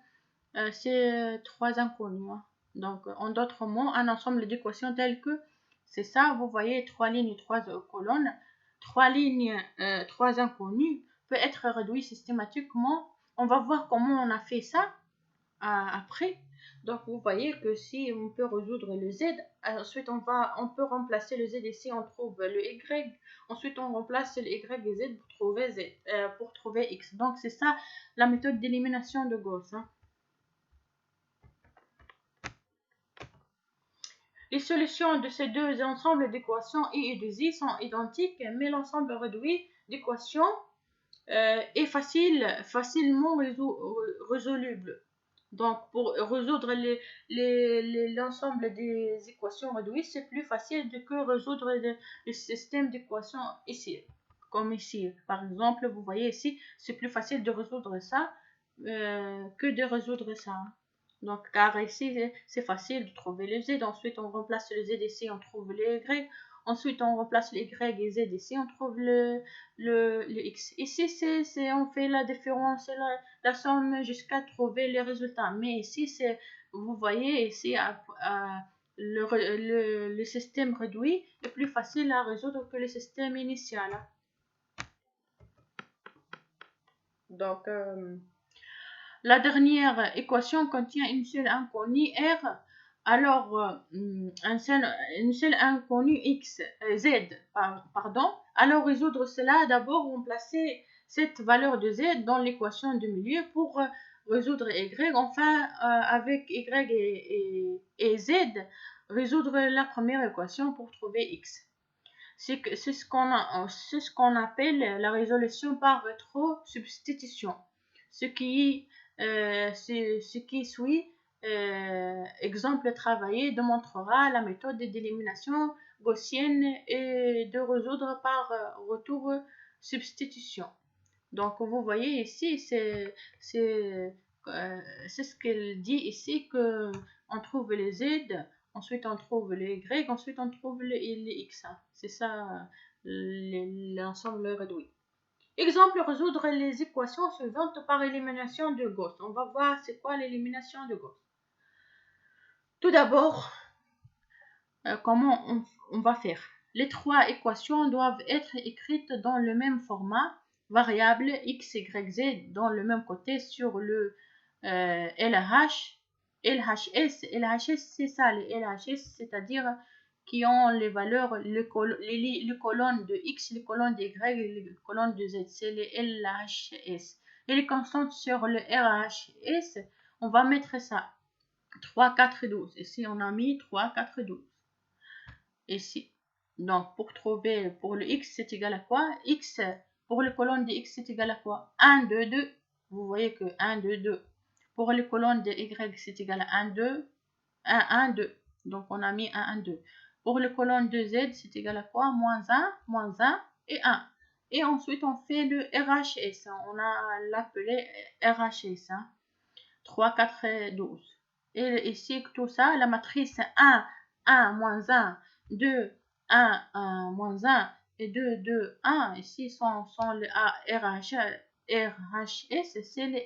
c'est trois inconnues. Donc, en d'autres mots, un ensemble d'équations telles que c'est ça, vous voyez, trois lignes, trois colonnes, trois lignes, trois inconnues peut être réduit systématiquement. On va voir comment on a fait ça. après. Donc vous voyez que si on peut résoudre le z, ensuite on peut remplacer le z ici, on trouve le y, ensuite on remplace le y et z pour trouver x. Donc c'est ça la méthode d'élimination de Gauss. Les solutions de ces deux ensembles d'équations i et de z sont identiques, mais l'ensemble réduit d'équations est facilement résoluble. Donc, pour résoudre l'ensemble des équations réduites, c'est plus facile que résoudre le système d'équations ici. Comme ici, par exemple, vous voyez ici, c'est plus facile de résoudre ça que de résoudre ça. Donc, car ici, c'est facile de trouver le z. Ensuite, on remplace le z ici, on trouve le y. Ensuite, on remplace le y et z ici, on trouve le x. Ici, on fait la différence et la somme jusqu'à trouver les résultats. Mais ici, vous voyez, ici, le système réduit est plus facile à résoudre que le système initial. Donc, la dernière équation contient une seule inconnue R. Alors, une seule inconnue X, Z, pardon. Alors, résoudre cela, d'abord, remplacer cette valeur de Z dans l'équation de milieu pour résoudre Y. Enfin, avec Y et Z, résoudre la première équation pour trouver X. C'est ce qu'on appelle la résolution par rétro-substitution. Ce qui suit, exemple travaillé, démontrera la méthode d'élimination gaussienne et de résoudre par retour-substitution. Donc, vous voyez ici, c'est ce qu'elle dit ici, qu'on trouve les Z, ensuite on trouve le Y, ensuite on trouve le X. C'est ça l'ensemble réduit. Exemple, résoudre les équations suivantes par élimination de Gauss. On va voir c'est quoi l'élimination de Gauss. Tout d'abord, comment on va faire? Les trois équations doivent être écrites dans le même format, variable x, y, z dans le même côté sur le LHS. LHS, c'est ça, les LHS, c'est-à-dire qui ont les valeurs, les colonnes de x, les colonnes de y et les colonnes de z, c'est les LHS. Et les constantes sur le RHS, on va mettre ça, 3, 4, 12. Ici, on a mis 3, 4, 12. Ici. Donc, pour trouver, pour le x, c'est égal à quoi? X, pour les colonnes de x, c'est égal à quoi? 1, 2, 2. Vous voyez que 1, 2, 2. Pour les colonnes de y, c'est égal à 1, 2. 1, 1, 2. Donc, on a mis 1, 1, 2. Pour les colonnes de z, c'est égal à quoi? Moins 1 et 1. Et ensuite, on fait le RHS. On a l'appelé RHS. 3, 4, 12. Et ici, tout ça, la matrice 1, 1, moins 1, 2, 1, 1, moins 1 et 2, 2, 1. Ici sont les RHS, c'est les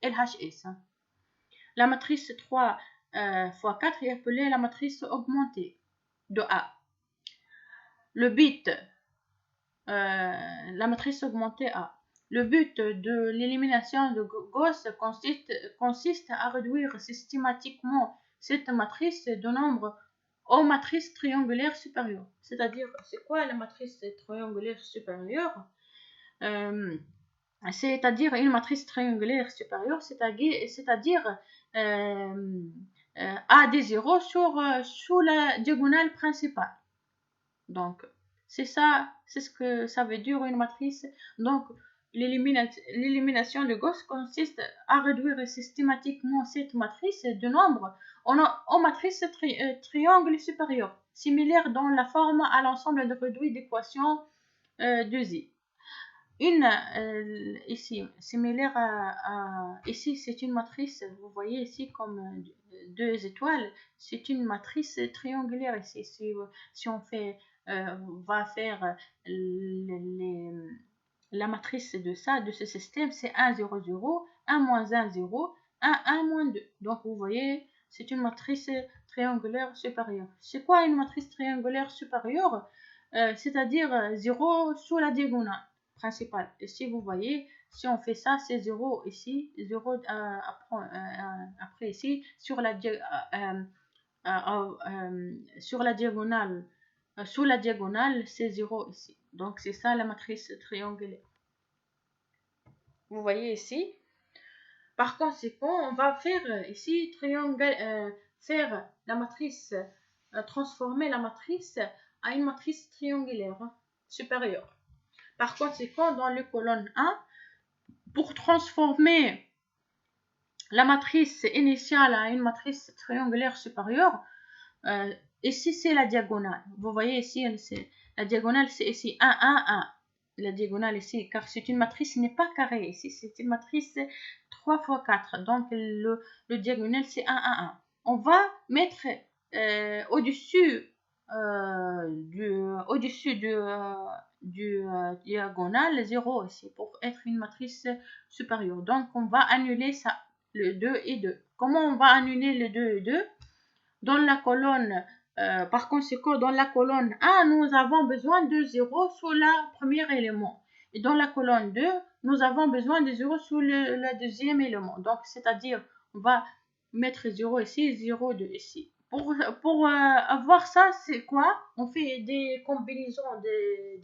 LHS. La matrice 3 fois 4 est appelée la matrice augmentée de A. Le but, la matrice augmentée A. Le but de l'élimination de Gauss consiste à réduire systématiquement cette matrice de nombre aux matrices triangulaires supérieures. C'est-à-dire, c'est quoi la matrice triangulaire supérieure? C'est-à-dire une matrice triangulaire supérieure, c'est-à-dire A des zéros sur la diagonale principale. Donc, c'est ça, c'est ce que ça veut dire une matrice. Donc, l'élimination de Gauss consiste à réduire systématiquement cette matrice de nombre en matrice triangle supérieur, similaire dans la forme à l'ensemble de réduits d'équations de Z. Ici, similaire ici, c'est une matrice, vous voyez ici comme deux étoiles, c'est une matrice triangulaire ici. Si on fait va faire la matrice de ce système, c'est 1, 0, 0, 1, moins 1, 0, 1, 1, moins 2. Donc, vous voyez, c'est une matrice triangulaire supérieure. C'est quoi une matrice triangulaire supérieure? C'est-à-dire 0 sous la diagonale principal. Ici, vous voyez, si on fait ça, c'est 0 ici, 0 après ici, sur la diagonale, sous la diagonale, c'est 0 ici. Donc, c'est ça la matrice triangulaire. Vous voyez ici. Par conséquent, on va faire ici faire la matrice, transformer la matrice à une matrice triangulaire supérieure. Par conséquent, dans le colonne 1, pour transformer la matrice initiale à une matrice triangulaire supérieure, ici c'est la diagonale. Vous voyez ici, la diagonale c'est ici 1, 1, 1. La diagonale ici, car c'est une matrice, n'est pas carrée ici, c'est une matrice 3 x 4. Donc le diagonale c'est 1, 1, 1. On va mettre au-dessus du diagonale 0 ici pour être une matrice supérieure. Donc on va annuler ça, le 2 et 2. Comment on va annuler le 2 et 2? Dans la colonne, par conséquent, dans la colonne 1, nous avons besoin de 0 sous le premier élément. Et dans la colonne 2, nous avons besoin de 0 sous le deuxième élément. Donc, c'est-à-dire, on va mettre 0 ici, 0, 2 ici. Pour avoir ça, c'est quoi? On fait des combinaisons des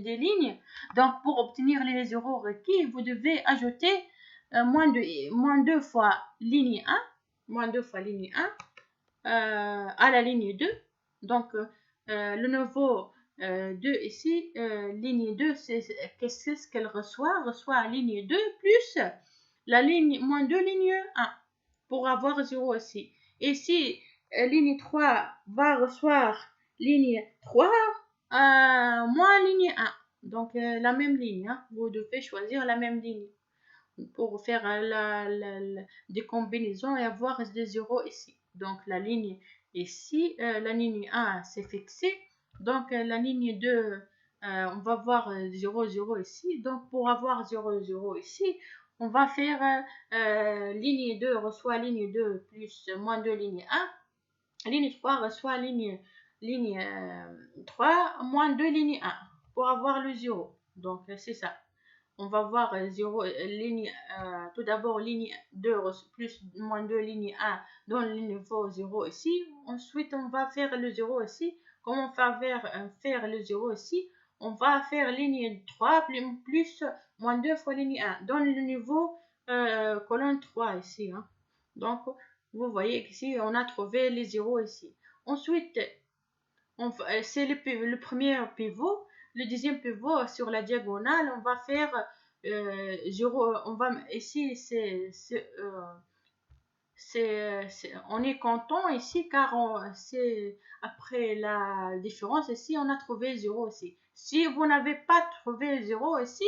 lignes. Donc, pour obtenir les 0 requis, vous devez ajouter moins 2 fois ligne 1, moins 2 fois ligne 1, à la ligne 2. Donc, le nouveau 2 ici, ligne 2, qu'est-ce qu'elle reçoit? Reçoit ligne 2 plus la ligne moins 2, ligne 1, pour avoir 0 ici. Et si ligne 3 va recevoir ligne 3 moins ligne 1. Donc, la même ligne. Hein. Vous devez choisir la même ligne pour faire des combinaisons et avoir des 0 ici. Donc la ligne ici, la ligne 1 c'est fixé. Donc la ligne 2, on va voir 0, 0 ici. Donc pour avoir 0, 0 ici, on va faire ligne 2 reçoit ligne 2 plus moins 2 ligne 1. Ligne 3 reçoit ligne 3 moins 2 ligne 1 pour avoir le 0. Donc c'est ça. On va voir 0, tout d'abord ligne 2 plus moins 2 ligne 1 dans le niveau 0 ici. Ensuite, on va faire le 0 ici. Comment on va faire le 0 ici? On va faire ligne 3 plus moins 2 fois ligne 1 dans le niveau colonne 3 ici. Hein. Donc, vous voyez qu'ici, on a trouvé les 0 ici. Ensuite, c'est le premier pivot. Le deuxième pivot sur la diagonale, on va faire 0. On va ici, on est content ici car c'est après la différence ici, on a trouvé 0 ici. Si vous n'avez pas trouvé 0 ici,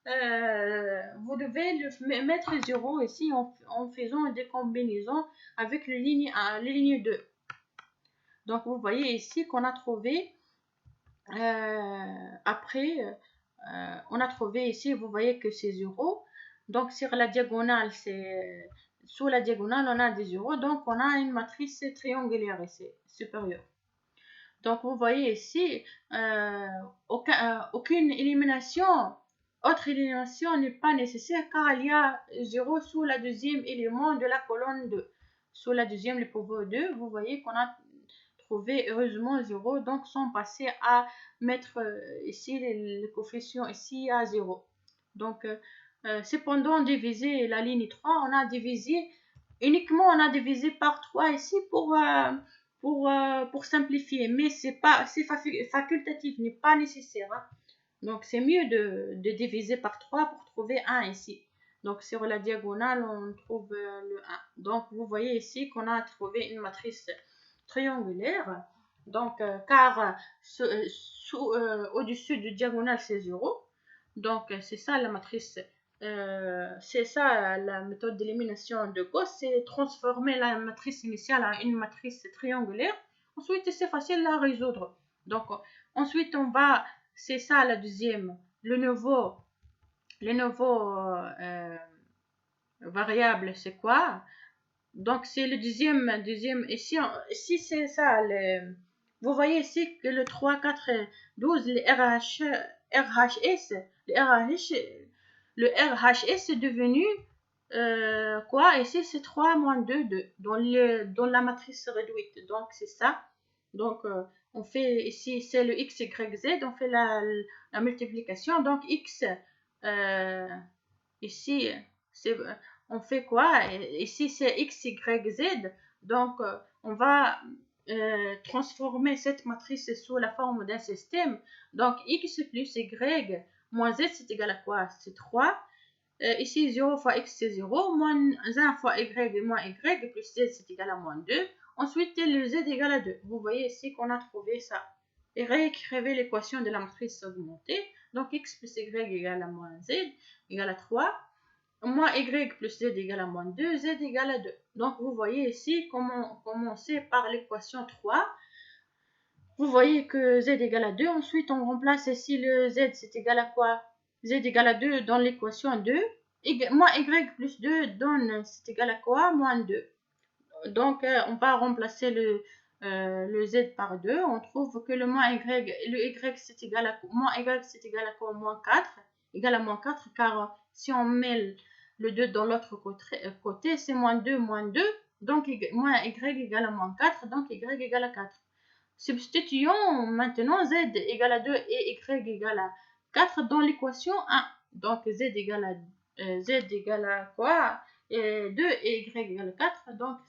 vous devez mettre 0 ici en faisant des combinaisons avec les lignes 2. Donc vous voyez ici qu'on a trouvé après on a trouvé ici, vous voyez que c'est 0. Donc sur la diagonale, sous la diagonale, on a des 0. Donc on a une matrice triangulaire ici, supérieure. Donc vous voyez ici, aucune élimination, autre élimination n'est pas nécessaire car il y a 0 sous le deuxième élément de la colonne 2. Sous la deuxième, le pivot 2, vous voyez qu'on a trouvé heureusement 0, donc sans passer à mettre ici les coefficients ici à 0. Donc, cependant, diviser la ligne 3, on a divisé par 3 ici pour simplifier, mais c'est facultatif, n'est pas nécessaire. Hein. Donc, c'est mieux de diviser par 3 pour trouver 1 ici. Donc, sur la diagonale, on trouve le 1. Donc, vous voyez ici qu'on a trouvé une matrice triangulaire. Donc, car au-dessus du diagonale, c'est 0. Donc, c'est ça la matrice. C'est ça la méthode d'élimination de Gauss, c'est transformer la matrice initiale en une matrice triangulaire. Ensuite, c'est facile à résoudre. Donc, ensuite, c'est ça la deuxième, le nouveau variable, c'est quoi? Donc, c'est le deuxième ici c'est ça, vous voyez ici que le 3, 4, 12, le RHS, Le RHS est devenu quoi? Ici, c'est 3 moins 2, 2 dans la matrice réduite. Donc, c'est ça. Donc, on fait ici, c'est le x, y, z. On fait la multiplication. Donc, x, ici, on fait quoi? Ici, c'est x, y, z. Donc, on va transformer cette matrice sous la forme d'un système. Donc, x plus y moins z, c'est égal à quoi? C'est 3. Ici, 0 fois x, c'est 0. Moins 1 fois y moins y plus z, c'est égal à moins 2. Ensuite, le z égale à 2. Vous voyez ici qu'on a trouvé ça. Et réécrivez l'équation de la matrice augmentée. Donc, x plus y égale à moins z égale à 3. Moins y plus z égale à moins 2, z égale à 2. Donc, vous voyez ici comment commencer par l'équation 3. Vous voyez que z égale à 2. Ensuite, on remplace ici le z, c'est égal à quoi? Z égale à 2 dans l'équation 2. Moins y plus 2 donne, c'est égal à quoi? Moins 2. Donc, on va remplacer le z par 2. On trouve que le y, c'est égal à moins y, c'est égal à quoi? Moins 4. Égal à moins 4, car si on met le 2 dans l'autre côté, c'est moins 2, moins 2. Donc, moins y égale à moins 4. Donc, y égale à 4. Substituons maintenant z égale à 2 et y égale à 4 dans l'équation 1. Donc, z égale à quoi? 2 et y égale à 4. Donc,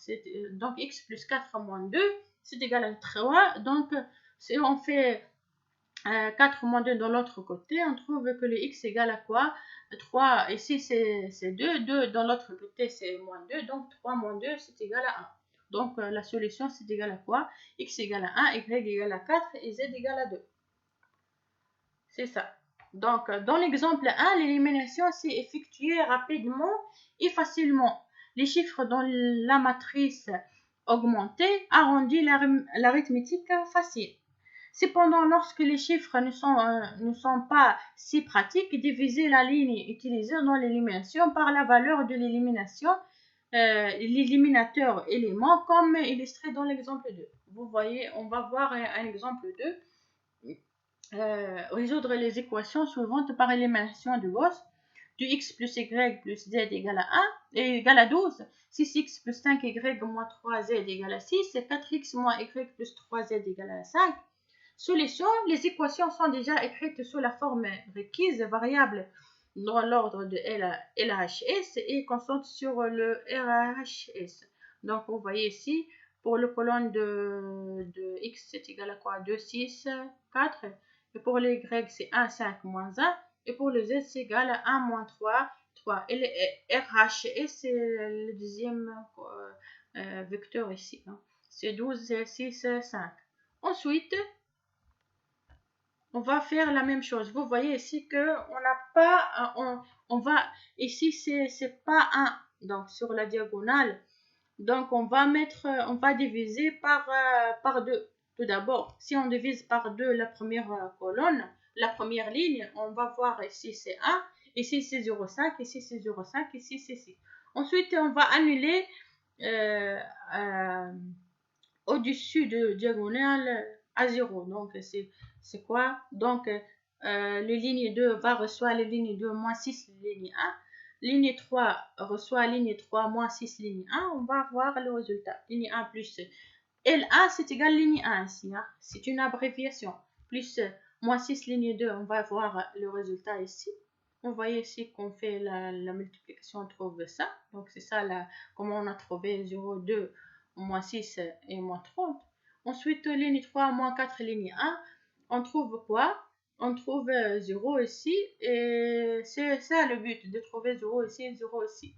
x plus 4 moins 2, c'est égal à 3. Donc, si on fait 4 moins 2 dans l'autre côté, on trouve que le x égale à quoi? 3, ici c'est 2, 2 dans l'autre côté c'est moins 2, donc 3 moins 2 c'est égal à 1. Donc la solution c'est égal à quoi? X égale à 1, y égale à 4 et z égale à 2. C'est ça. Donc dans l'exemple 1, l'élimination s'est effectuée rapidement et facilement. Les chiffres dans la matrice augmentée a rendu l'arithmétique facile. Cependant, lorsque les chiffres ne sont pas si pratiques, diviser la ligne utilisée dans l'élimination par la valeur de l'éliminateur élément, comme illustré dans l'exemple 2. Vous voyez, on va voir un exemple 2. Résoudre les équations suivantes par élimination de Gauss. Du x plus y plus z égale à 1 et égale à 12. 6x plus 5y moins 3z égale à 6. Et 4x moins y plus 3z égale à 5. Solution, les équations sont déjà écrites sous la forme requise, variable dans l'ordre de LHS et constante sur le RHS. Donc, vous voyez ici, pour le colonne de x, c'est égal à quoi? 2, 6, 4. Et pour les y, c'est 1, 5, moins 1. Et pour le z, c'est égal à 1, moins 3, 3. Et le RHS, c'est le deuxième vecteur ici. Hein. C'est 12, 6, 5. Ensuite, on va faire la même chose. Vous voyez ici que on n'a pas, on va ici c'est pas 1, donc sur la diagonale. Donc on va diviser par 2. Tout d'abord, si on divise par 2 la première colonne, la première ligne, on va voir ici c'est 1, ici c'est 0,5, ici c'est 0,5, ici c'est 6. Ensuite, on va annuler au-dessus de diagonale à 0. Donc, c'est quoi? Donc, le ligne 2 va recevoir la ligne 2 moins 6 ligne 1. Ligne 3 reçoit ligne 3 moins 6 ligne 1. On va voir le résultat. Ligne 1 plus L1, c'est égal à ligne 1 ici. Hein. C'est une abréviation. Plus moins 6 ligne 2, on va voir le résultat ici. Vous voyez ici qu'on fait la multiplication, on trouve ça. Donc, c'est ça comment on a trouvé 0,2 moins 6 et moins 30. Ensuite, ligne 3, moins 4, ligne 1. On trouve quoi? On trouve 0 ici. Et c'est ça le but, de trouver 0 ici et 0 ici.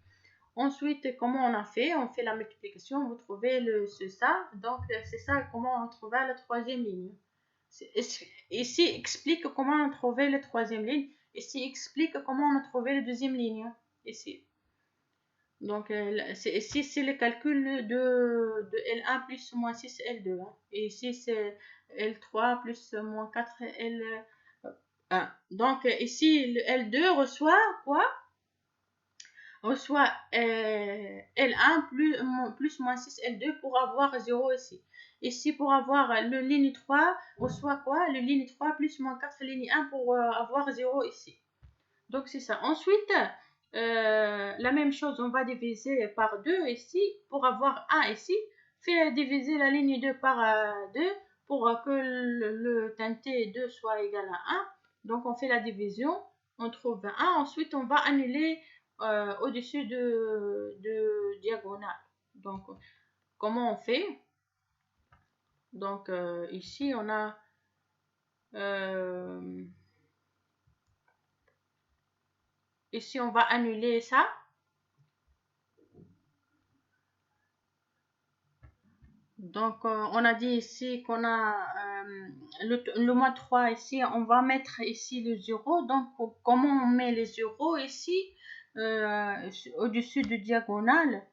Ensuite, comment on a fait? On fait la multiplication, vous trouvez c'est ça. Donc, c'est ça comment on trouvait la troisième ligne. Ici, explique comment on trouvait la troisième ligne. Ici, explique comment on a trouvé la deuxième ligne. Ici. Donc, ici, c'est le calcul de L1 plus moins 6 L2. Hein. Et ici, c'est L3 plus moins 4 L1. Donc, ici, le L2 reçoit quoi? Reçoit L1 plus moins 6 L2 pour avoir 0 ici. Ici, pour avoir le ligne 3, reçoit quoi? Le ligne 3 plus moins 4 ligne 1 pour avoir 0 ici. Donc, c'est ça. Ensuite, la même chose, on va diviser par 2 ici. Pour avoir 1 ici, fait diviser la ligne 2 par 2 pour que le teinté 2 soit égal à 1. Donc, on fait la division, on trouve 1. Ensuite, on va annuler au-dessus de diagonale. Donc, comment on fait? Donc, ici, on a... ici, on va annuler ça. Donc, on a dit ici qu'on a le moins 3 ici. On va mettre ici le 0. Donc, comment on met les 0 ici au-dessus de diagonale?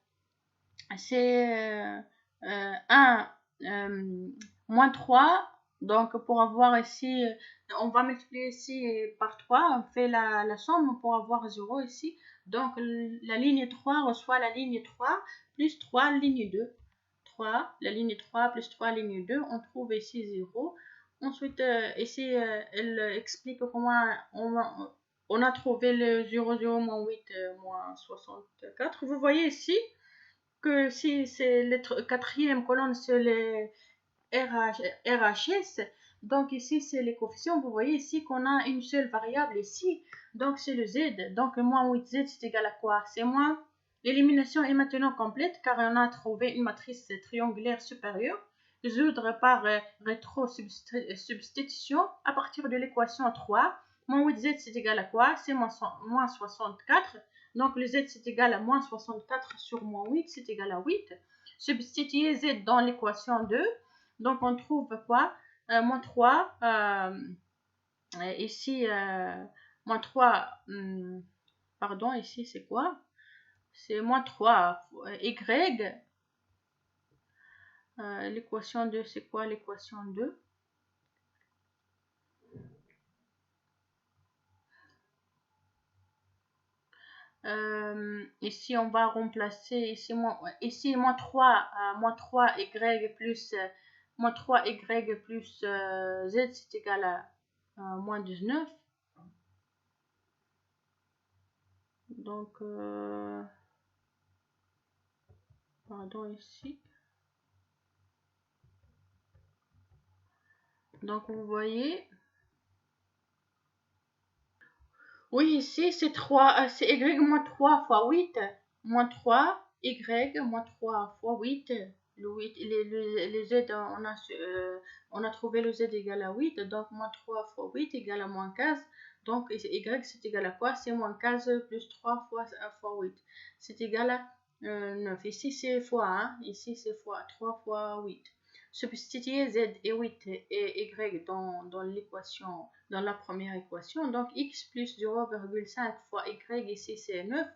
C'est 1 moins 3. Donc, pour avoir ici, on va multiplier ici par 3. On fait la somme pour avoir 0 ici. Donc, la ligne 3 reçoit la ligne 3 plus 3, ligne 2. 3, la ligne 3 plus 3, ligne 2. On trouve ici 0. Ensuite, ici, elle explique comment on a trouvé le 0, 0, moins 8, moins 64. Vous voyez ici que si c'est la quatrième colonne, c'est les RHS. Donc ici, c'est les coefficients. Vous voyez ici qu'on a une seule variable ici. Donc c'est le Z. Donc moins 8Z, c'est égal à quoi? C'est moins... L'élimination est maintenant complète car on a trouvé une matrice triangulaire supérieure. Résoudre par rétro-substitution à partir de l'équation 3. Moins 8Z, c'est égal à quoi? C'est moins 64. Donc le Z, c'est égal à moins 64 sur moins 8, c'est égal à 8. Substituer Z dans l'équation 2. Donc on trouve quoi? Moins 3. Ici, moins 3. Pardon, ici c'est quoi? C'est moins 3 Y. L'équation 2, c'est quoi l'équation 2? Ici, on va remplacer ici moins 3, moins 3y plus moins 3y plus z, c'est égal à moins 19. Donc, pardon, ici. Donc, vous voyez... Oui, ici, c'est 3, c'est y moins 3 fois 8, moins 3, y moins 3 fois 8. Le 8 les z, on a trouvé le z égal à 8, donc moins 3 fois 8 égale à moins 15. Donc, y, c'est égal à quoi? C'est moins 15 plus 3 fois 8. C'est égal à 9. Ici, c'est fois 1. Ici, c'est fois 3 fois 8. Substituer z et 8 et y dans l'équation, dans la première équation. Donc x plus 0,5 fois y, ici c'est 9,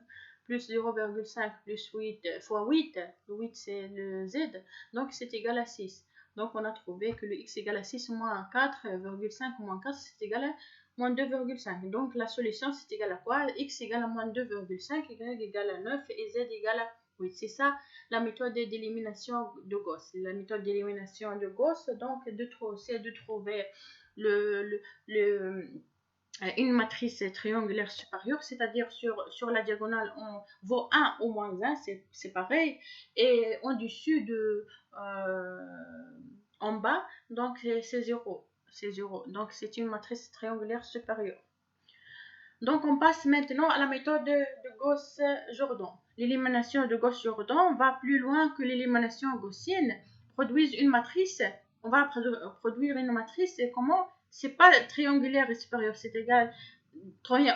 plus 0,5 plus 8 fois 8, le 8 c'est le z, donc c'est égal à 6. Donc on a trouvé que le x égale à 6 moins 4,5 moins 4 c'est égal à moins 2,5. Donc la solution c'est égal à quoi? X égale à moins 2,5, y égale à 9 et z égale à 8. C'est ça la méthode d'élimination de Gauss. La méthode d'élimination de Gauss, donc, c'est de trouver une matrice triangulaire supérieure, c'est-à-dire sur la diagonale, on vaut 1 ou moins 1, c'est pareil, et en dessus en bas, donc c'est 0. C'est 0. Donc c'est une matrice triangulaire supérieure. Donc on passe maintenant à la méthode de Gauss-Jordan. L'élimination de Gauss-Jordan va plus loin que l'élimination gaussienne. Produise une matrice. On va produire une matrice. Et comment? C'est pas triangulaire et supérieur, c'est égal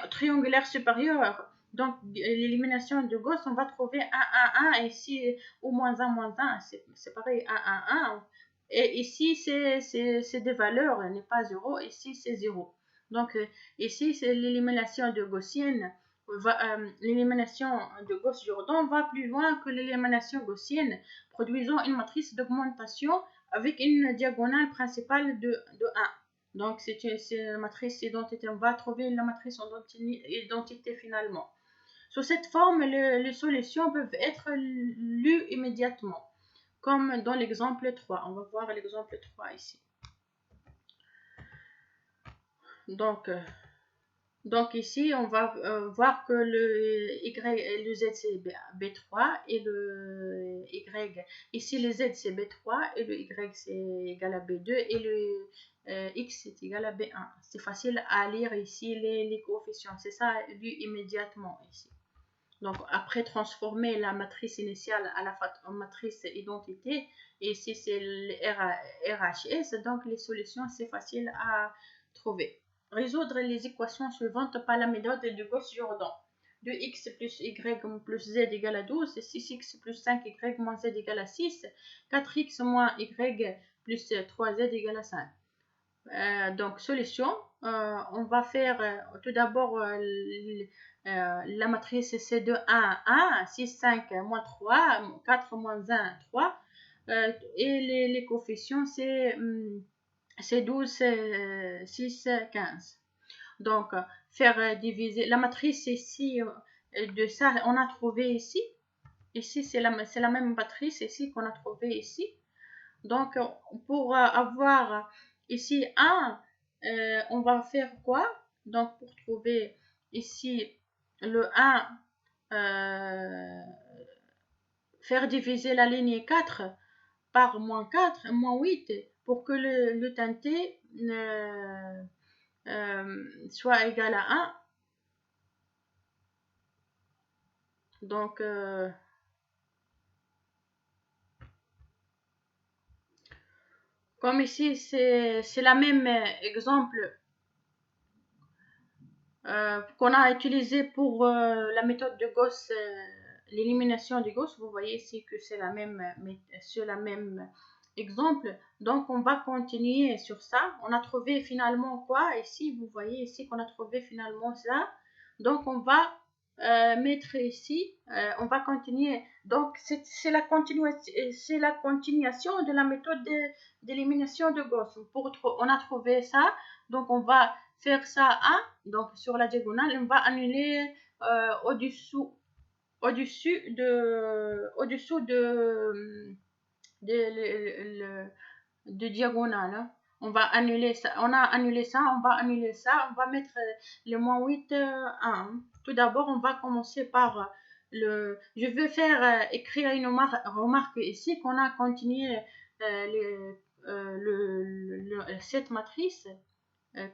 triangulaire supérieur. Donc l'élimination de Gauss, on va trouver 1, 1, 1 ici ou moins 1, moins 1. C'est pareil, 1, 1, 1. Et ici, c'est des valeurs, n'est pas 0. Ici, c'est 0. Donc ici, c'est l'élimination de gaussienne. L'élimination de Gauss-Jordan va plus loin que l'élimination gaussienne, produisant une matrice d'augmentation avec une diagonale principale de 1. Donc c'est la matrice identité. On va trouver la matrice identité finalement. Sous cette forme, les solutions peuvent être lues immédiatement, comme dans l'exemple 3. On va voir l'exemple 3 ici. Donc, Donc ici, on va voir que le Y, le Z c'est B3 et le Y, ici le Z c'est B3 et le Y c'est égal à B2 et le X c'est égal à B1. C'est facile à lire ici les coefficients, c'est ça lu immédiatement ici. Donc après transformer la matrice initiale à la matrice identité, et ici c'est le RHS, donc les solutions c'est facile à trouver. Résoudre les équations suivantes par la méthode de Gauss-Jordan. 2x plus y plus z égale à 12, 6x plus 5y moins z égale à 6, 4x moins y plus 3z égale à 5. Donc, solution, on va faire tout d'abord la matrice c'est de 1, 1, 6, 5, moins 3, 4, moins 1, 3. Et les coefficients, c'est 12, 6, 15. Donc, faire diviser la matrice ici, de ça, on a trouvé ici. Ici, c'est la même matrice ici qu'on a trouvé ici. Donc, pour avoir ici 1, on va faire quoi? Donc, pour trouver ici le 1, faire diviser la ligne 4 par moins 4, moins 8, pour que le teinté soit égal à 1. Donc, comme ici, c'est la même exemple qu'on a utilisé pour la méthode de Gauss, l'élimination de Gauss. Vous voyez ici que c'est sur la même exemple. Donc, on va continuer sur ça. On a trouvé finalement quoi ici? Vous voyez ici qu'on a trouvé finalement ça. Donc, on va mettre ici, on va continuer. Donc, c'est la continuation de la méthode d'élimination de Gauss. On a trouvé ça. Donc, on va faire ça 1, donc sur la diagonale, on va annuler au-dessous de diagonale. Hein. On va annuler ça, on a annulé ça, on va annuler ça, on va mettre le moins 8, 1. Tout d'abord, on va commencer par je vais faire écrire une remarque ici qu'on a continué cette matrice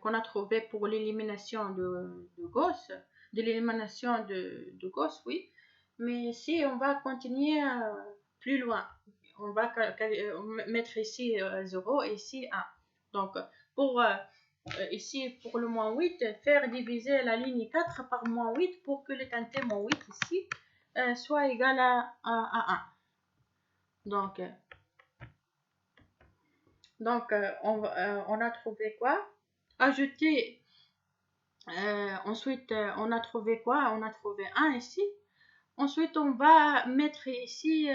qu'on a trouvé pour l'élimination de Gauss, de l'élimination de Gauss, oui. Mais ici, on va continuer plus loin. On va mettre ici 0 et ici 1. Donc, pour ici, pour le moins 8, faire diviser la ligne 4 par moins 8 pour que le quintet moins 8 ici soit égal à 1. Donc, on a trouvé quoi? Ajouter. Ensuite, on a trouvé quoi? On a trouvé 1 ici. Ensuite, on va mettre ici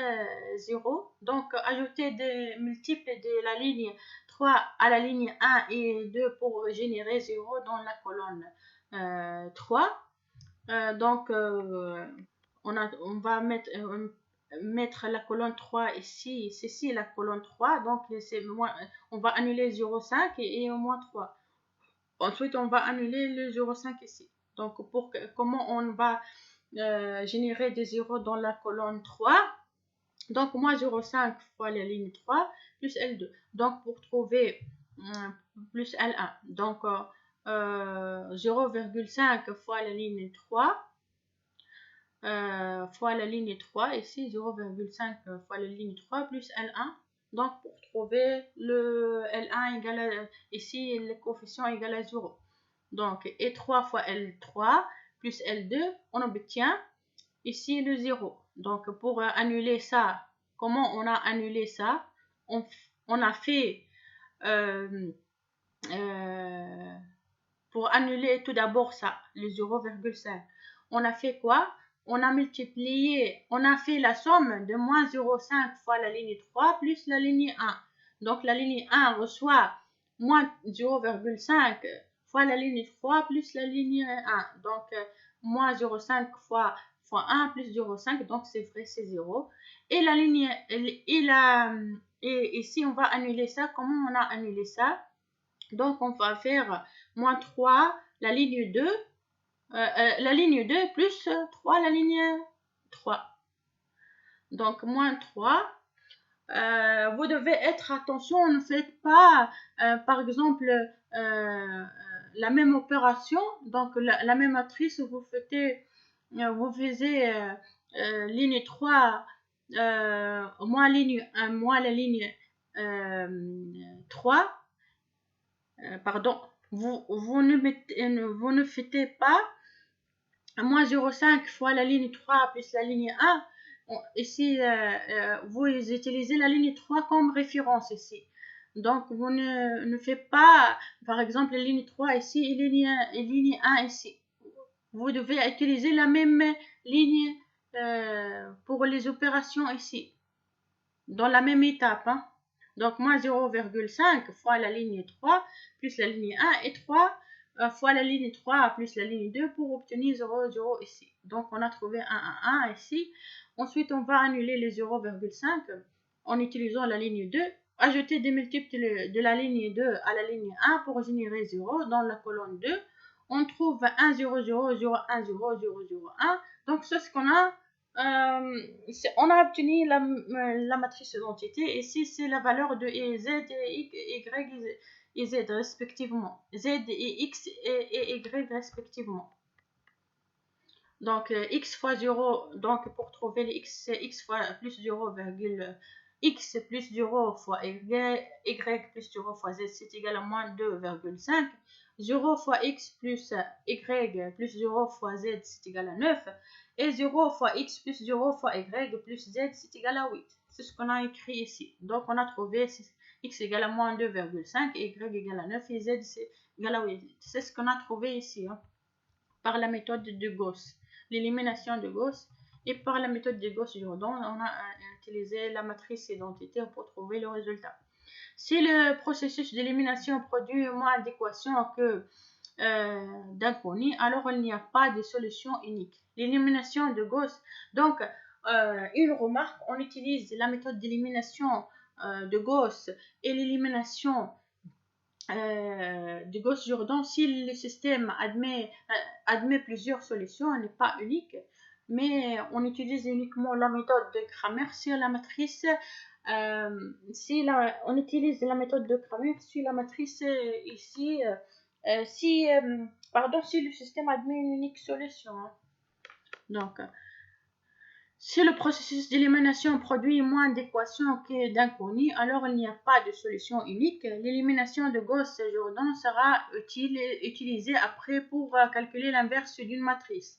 0. Donc, ajouter des multiples de la ligne 3 à la ligne 1 et 2 pour générer 0 dans la colonne 3. Donc, on va mettre la colonne 3 ici. C'est ici la colonne 3. Donc, on va annuler 0,5 et au moins 3. Ensuite, on va annuler le 0,5 ici. Donc, comment on va générer des zéros dans la colonne 3? Donc, moins 0,5 fois la ligne 3 plus L2. Donc, pour trouver plus L1. Donc, 0,5 fois la ligne 3 fois la ligne 3. Ici, 0,5 fois la ligne 3 plus L1. Donc, pour trouver le L1 égal à, ici, le coefficient égal à 0. Donc, et 3 fois L3 plus L2, on obtient ici le 0. Donc, pour annuler ça, comment on a annulé ça? On a fait, pour annuler tout d'abord ça, le 0,5. On a fait quoi? On a multiplié, on a fait la somme de moins 0,5 fois la ligne 3 plus la ligne 1. Donc, la ligne 1 reçoit moins 0,5 fois la ligne 3 plus la ligne 1. Donc, moins 0,5 fois 1 plus 0,5, donc c'est vrai, c'est 0. Et la ligne, et ici, on va annuler ça. Comment on a annulé ça? Donc, on va faire moins 3, la ligne 2, la ligne 2 plus 3, la ligne 3. Donc, moins 3. Vous devez être attention, ne faites pas, par exemple, la même opération, donc la même matrice, vous faisiez ligne 3 moins ligne 1 moins la ligne 3, pardon, vous ne faites pas moins 0,5 fois la ligne 3 plus la ligne 1. Ici, vous utilisez la ligne 3 comme référence ici. Donc, vous ne faites pas, par exemple, la ligne 3 ici et ligne 1 ici. Vous devez utiliser la même ligne pour les opérations ici, dans la même étape. Hein. Donc, moins 0,5 fois la ligne 3 plus la ligne 1 et 3 fois la ligne 3 plus la ligne 2 pour obtenir 0, 0 ici. Donc, on a trouvé 1 ici. Ensuite, on va annuler les 0,5 en utilisant la ligne 2. Ajouter des multiples de la ligne 2 à la ligne 1 pour générer 0 dans la colonne 2. On trouve 1, 0, 0, 0, 1, 0, 0, 0, 1. Donc, c'est ce qu'on a. On a obtenu la matrice d'identité. Ici, c'est la valeur de Z, Y et Z respectivement. Z et X et Y respectivement. Donc, X fois 0, donc pour trouver les X, c'est X fois plus 0, X plus 0 fois Y plus 0 fois Z, c'est égal à moins 2,5. 0 fois X plus Y plus 0 fois Z, c'est égal à 9. Et 0 fois X plus 0 fois Y plus Z, c'est égal à 8. C'est ce qu'on a écrit ici. Donc, on a trouvé X égale à moins 2,5, Y égale à 9 et Z c'est égal à 8. C'est ce qu'on a trouvé ici, hein, par la méthode de Gauss, l'élimination de Gauss. Et par la méthode de Gauss-Jordan, on a utilisé la matrice identité pour trouver le résultat. Si le processus d'élimination produit moins d'équations que d'inconnus, alors il n'y a pas de solution unique. L'élimination de Gauss, donc une remarque, on utilise la méthode d'élimination de Gauss et l'élimination de Gauss-Jordan si le système admet plusieurs solutions, elle n'est pas unique, mais on utilise uniquement la méthode de Cramer sur la matrice. On utilise la méthode de Cramer sur la matrice ici, si le système admet une unique solution. Hein. Donc, si le processus d'élimination produit moins d'équations que d'inconnus, alors il n'y a pas de solution unique. L'élimination de Gauss-Jordan sera utilisée après pour calculer l'inverse d'une matrice.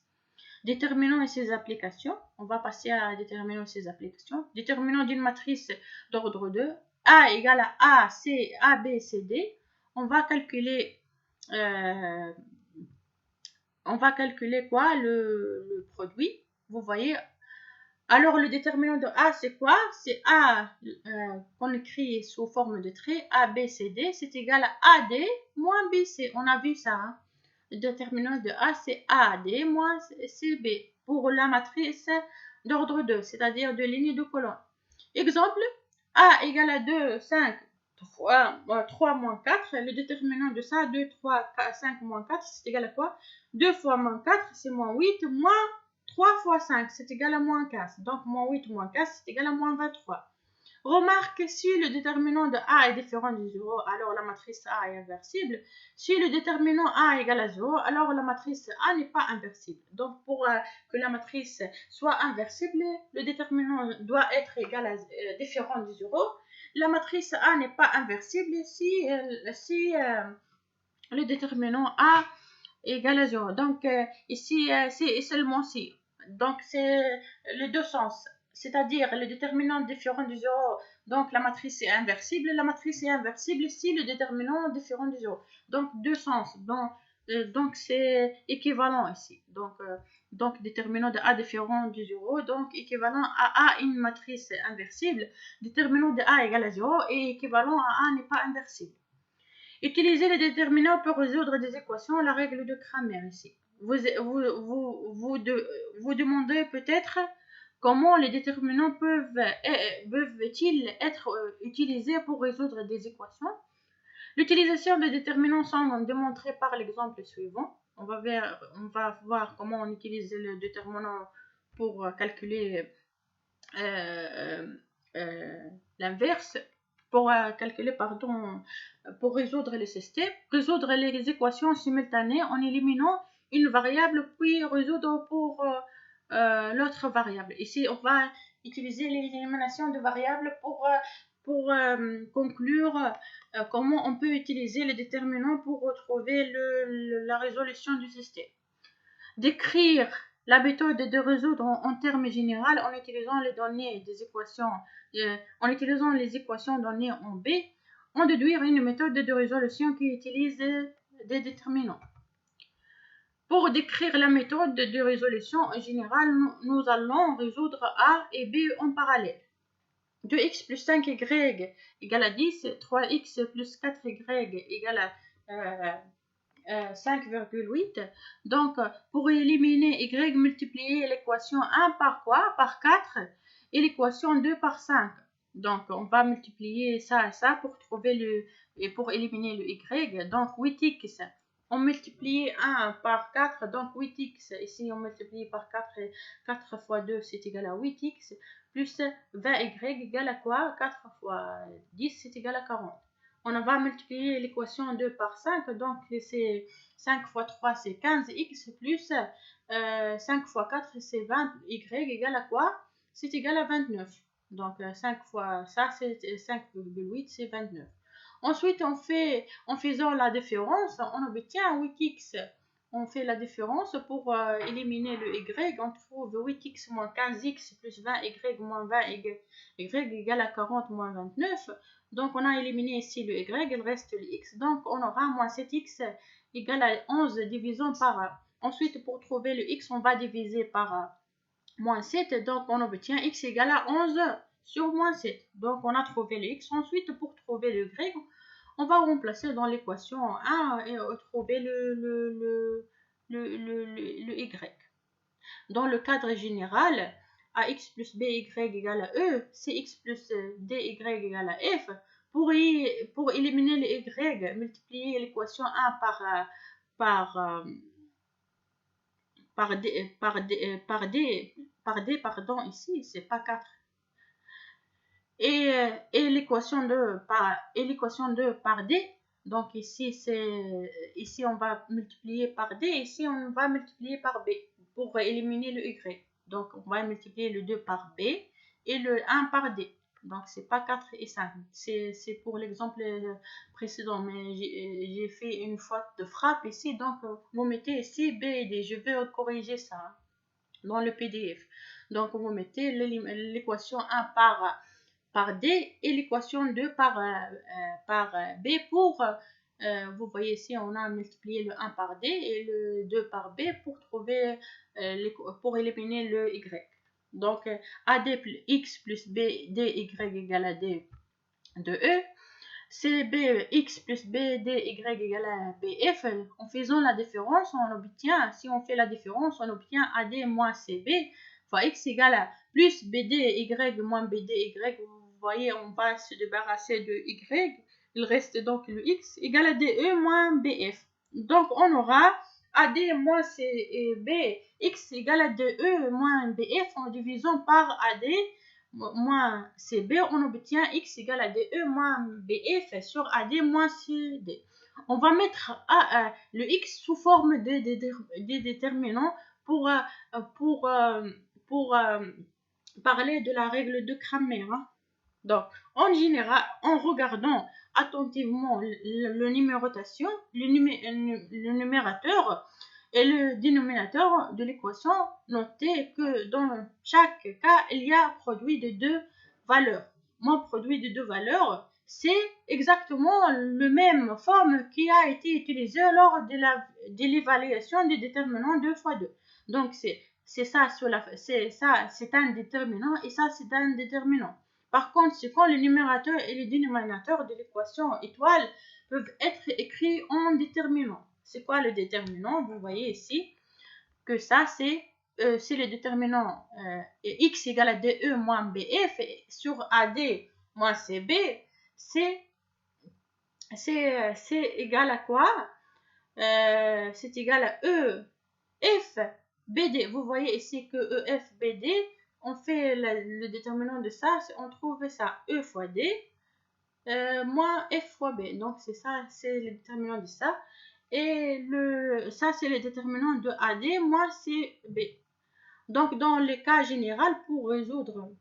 Déterminant et ses applications. On va passer à déterminant et ses applications. Déterminant d'une matrice d'ordre 2. A égale à A, B, C, D. On va calculer quoi? Le produit. Vous voyez. Alors, le déterminant de A, c'est quoi? C'est A qu'on écrit sous forme de trait. A, B, C, D. C'est égal à AD moins BC. On a vu ça. Hein? Le déterminant de A, c'est AD moins CB pour la matrice d'ordre 2, c'est-à-dire de ligne de colonne. Exemple, A égale à 2, 5, 3 moins 4. Le déterminant de ça, 2, 3, 4, 5 moins 4, c'est égal à quoi? 2 fois moins 4, c'est moins 8, moins 3 fois 5, c'est égal à moins 15. Donc, moins 8 moins 15, c'est égal à moins 23. Remarque, si le déterminant de A est différent de 0, alors la matrice A est inversible. Si le déterminant A égale à 0, alors la matrice A n'est pas inversible. Donc, pour que la matrice soit inversible, le déterminant doit être différent de 0. La matrice A n'est pas inversible si le déterminant A est égal à 0. Donc, ici, c'est seulement si. Donc, c'est les deux sens. C'est-à-dire le déterminant différent de 0, donc la matrice est inversible. La matrice est inversible si le déterminant différent de 0. Donc, deux sens. Donc c'est équivalent ici. Donc, déterminant de A différent de 0, donc équivalent à A, une matrice inversible. Déterminant de A égale à 0 et équivalent à A n'est pas inversible. Utiliser les déterminants pour résoudre des équations, la règle de Cramer ici. Vous demandez peut-être comment les déterminants peuvent-ils être utilisés pour résoudre des équations. L'utilisation de déterminants sont démontrées par l'exemple suivant. on va voir comment on utilise le déterminant pour calculer l'inverse, pour calculer, pardon, pour résoudre le système, résoudre les équations simultanées en éliminant une variable, puis résoudre pour l'autre variable. Ici, on va utiliser l'élimination de variables pour conclure comment on peut utiliser les déterminants pour retrouver la résolution du système. Décrire la méthode de résoudre en termes généraux en utilisant les données des équations, en utilisant les équations données en B, on déduire une méthode de résolution qui utilise des déterminants. Pour décrire la méthode de résolution en général, nous allons résoudre A et B en parallèle. 2x plus 5y égale à 10, 3x plus 4y égale à 5,8. Donc, pour éliminer y, multiplier l'équation 1 par quoi? Par 4 et l'équation 2 par 5. Donc, on va multiplier ça et ça pour trouver pour éliminer le y. Donc, 8x, on multiplie 1 par 4, donc 8x. Ici, on multiplie par 4 et 4 fois 2, c'est égal à 8x. Plus 20y égale à quoi? 4 fois 10, c'est égal à 40. On va multiplier l'équation 2 par 5, donc c'est 5 fois 3, c'est 15x, plus 5 fois 4, c'est 20y égale à quoi? C'est égal à 29. Donc 5 fois ça, c'est 5,8, c'est 29. Ensuite, en faisant la différence, on obtient 8x. On fait la différence pour éliminer le y. On trouve 8x moins 15x plus 20y moins 20y égale à 40 moins 29. Donc, on a éliminé ici le y, il reste le x. Donc, on aura moins 7x égale à 11 divisant par. Ensuite, pour trouver le x, on va diviser par moins 7. Donc, on obtient x égale à 11 sur moins 7. Donc, on a trouvé le x. Ensuite, pour trouver le y, on va remplacer dans l'équation 1 et trouver le y. Dans le cadre général, ax plus by égale à e, cx plus dy égale à f. Pour éliminer le y, multiplier l'équation 1 par d, pardon, ici, c'est pas 4. Et l'équation 2 par d. Donc ici on va multiplier par d, ici on va multiplier par b pour éliminer le y. Donc on va multiplier le 2 par b et le 1 par d. Donc c'est pas 4 et 5. C'est pour l'exemple précédent, mais j'ai fait une faute de frappe ici. Donc vous mettez ici b et d. Je vais corriger ça dans le PDF. Donc vous mettez l'équation 1 par D et l'équation 2 par B pour, vous voyez ici, on a multiplié le 1 par D et le 2 par B pour trouver, pour éliminer le Y. Donc, AD plus X plus B, DY égale à D de E. CB X plus B, DY égale à BF. En faisant la différence, on obtient, si on fait la différence, on obtient AD moins CB fois X égale à plus BDY moins BDY. Vous voyez, on va se débarrasser de Y. Il reste donc le X égale à DE moins BF. Donc, on aura AD moins CB, X égale à DE moins BF en divisant par AD moins CB, on obtient X égale à DE moins BF sur AD moins CD. On va mettre le X sous forme de déterminants pour parler de la règle de Cramer. Donc, en général, en regardant attentivement le numérotation, le numérateur et le dénominateur de l'équation, notez que dans chaque cas, il y a produit de deux valeurs. Mon produit de deux valeurs, c'est exactement la même forme qui a été utilisée lors de l'évaluation du déterminant 2 fois 2. Donc, c'est un déterminant et ça, c'est un déterminant. Par contre, c'est quand le numérateur et le dénominateur de l'équation étoile peuvent être écrits en déterminant. C'est quoi le déterminant? Vous voyez ici que ça, c'est le déterminant x égale à DE moins BF sur AD moins CB, c'est égal à quoi? c'est égal à E, F, BD. Vous voyez ici que E, F, BD, on fait le déterminant de ça, on trouve ça, E fois D, moins F fois B. Donc, c'est ça, c'est le déterminant de ça. Et ça, c'est le déterminant de AD, moins CB. Donc, dans le cas général, pour résoudre,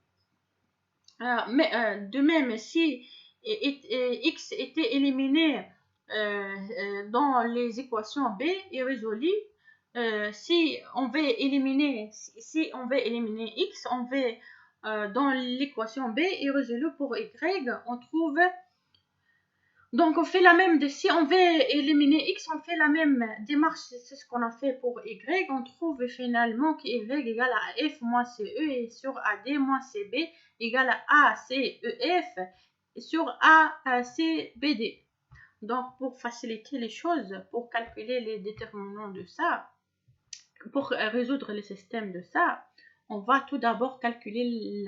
de même, si X était éliminé dans les équations B irrésolues, si on veut éliminer X, on veut dans l'équation B irrésolue pour Y, on trouve. Donc, on fait la même, si on veut éliminer X, on fait la même démarche, c'est ce qu'on a fait pour Y. On trouve finalement que Y égale à F moins CE et sur AD moins CB égale à ACEF sur ACBD. Donc, pour faciliter les choses, pour calculer les déterminants de ça, pour résoudre le système de ça, on va tout d'abord calculer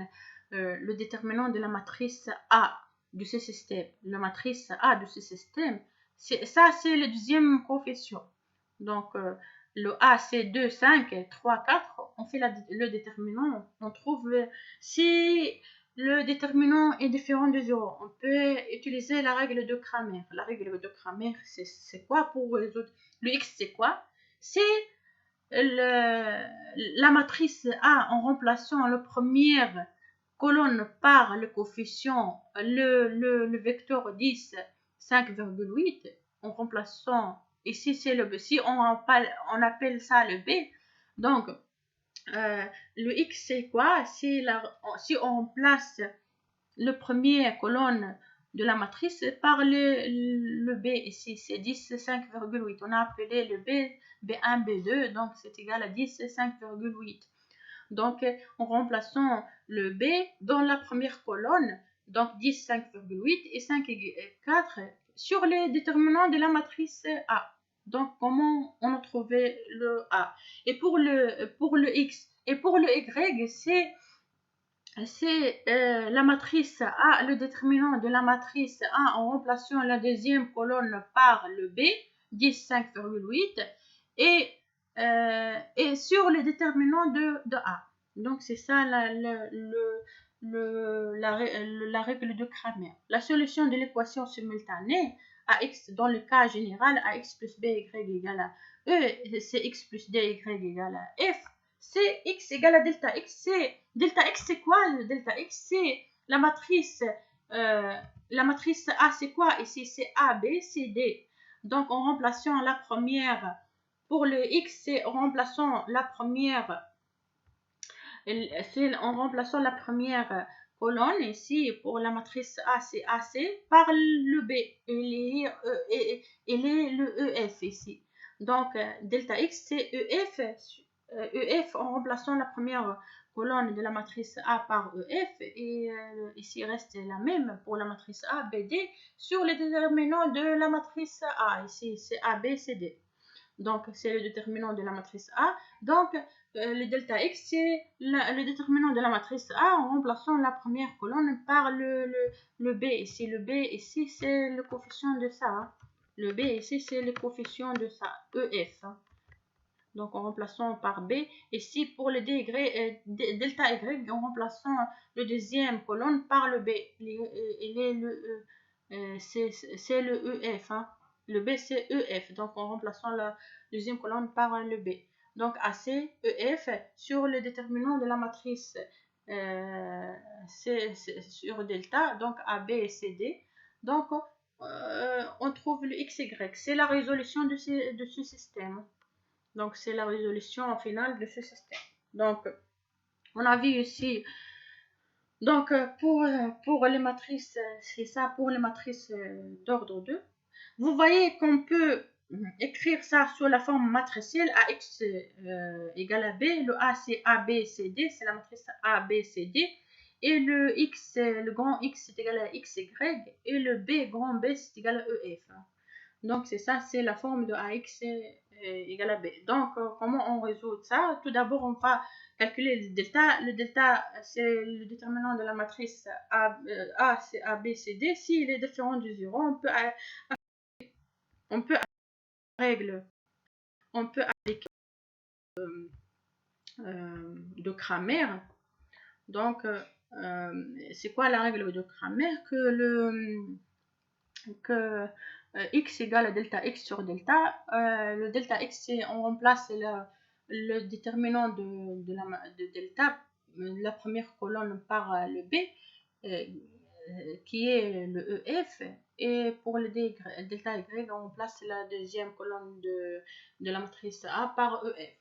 le déterminant de la matrice A de ce système. La matrice A de ce système, ça c'est le deuxième coefficient. Donc, le A c'est 2, 5, 3, 4. On fait le déterminant. On trouve si le déterminant est différent de 0. On peut utiliser la règle de Cramer. La règle de Cramer, c'est quoi pour résoudre? Le X, c'est quoi? C'est la matrice A en remplaçant la première colonne par le coefficient, le vecteur 10, 5,8, en remplaçant, ici c'est le B, si on appelle ça le B, donc le X c'est quoi? Si on remplace la première colonne de la matrice par le B ici, c'est 10, 5,8. On a appelé le B, B1, B2, donc c'est égal à 10, 5,8. Donc, en remplaçant le B dans la première colonne, donc 10, 5,8 et 5 et 4 sur les déterminants de la matrice A. Donc, comment on a trouvé le A? Et pour le X et pour le Y, c'est la matrice A, le déterminant de la matrice A en remplaçant la deuxième colonne par le B, 10, 5,8, et sur le déterminant de A. Donc, c'est ça la règle de Cramer. La solution de l'équation simultanée AX, dans le cas général, AX plus BY égale à E, c'est X plus DY égale à F. C'est X égale à delta X. Delta X, c'est quoi? Delta X, c'est la matrice A, c'est quoi? Ici, c'est A, B, C, D. Donc, en remplaçant la première, pour le X, c'est en remplaçant la première, colonne. Ici, pour la matrice A, c'est AC, par le B. Il est le EF ici. Donc, delta X, c'est EF. EF en remplaçant la première colonne de la matrice A par EF, et ici reste la même pour la matrice A, B, D sur les déterminants de la matrice A. Ici c'est A, B, C, D. Donc c'est le déterminant de la matrice A. Donc le delta X, c'est le déterminant de la matrice A en remplaçant la première colonne par le B. Ici le B, ici c'est le coefficient de ça. Hein. Le B ici c'est le coefficient de ça, EF. Hein. Donc en remplaçant par B, ici pour le delta Y, en remplaçant le deuxième colonne par le B. C'est le EF. Hein. Le B c'est EF, donc en remplaçant la deuxième colonne par le B. Donc AC, EF sur le déterminant de la matrice sur delta, donc AB et CD. Donc on trouve le XY. C'est la résolution de ce système. Donc, c'est la résolution finale de ce système. Donc, on a vu ici, donc pour les matrices, c'est ça pour les matrices d'ordre 2. Vous voyez qu'on peut écrire ça sous la forme matricielle AX égale à B. Le A, c'est AB, CD, c'est la matrice AB, CD. Et le X, le grand X, c'est égal à XY. Et le B, grand B, c'est égal à EF. Donc, c'est ça, c'est la forme de AX égale à B. Donc, comment on résout ça? Tout d'abord, on va calculer le delta. Le delta, c'est le déterminant de la matrice A, c'est A, B, C, D. S'il est différent de 0, on peut règle, on peut appliquer de Cramer. Donc, c'est quoi la règle de Cramer? Que x égale à delta x sur delta. Le delta x, on remplace le déterminant de delta, la première colonne par le b, qui est le EF. Et pour le delta y, on remplace la deuxième colonne de la matrice A par EF.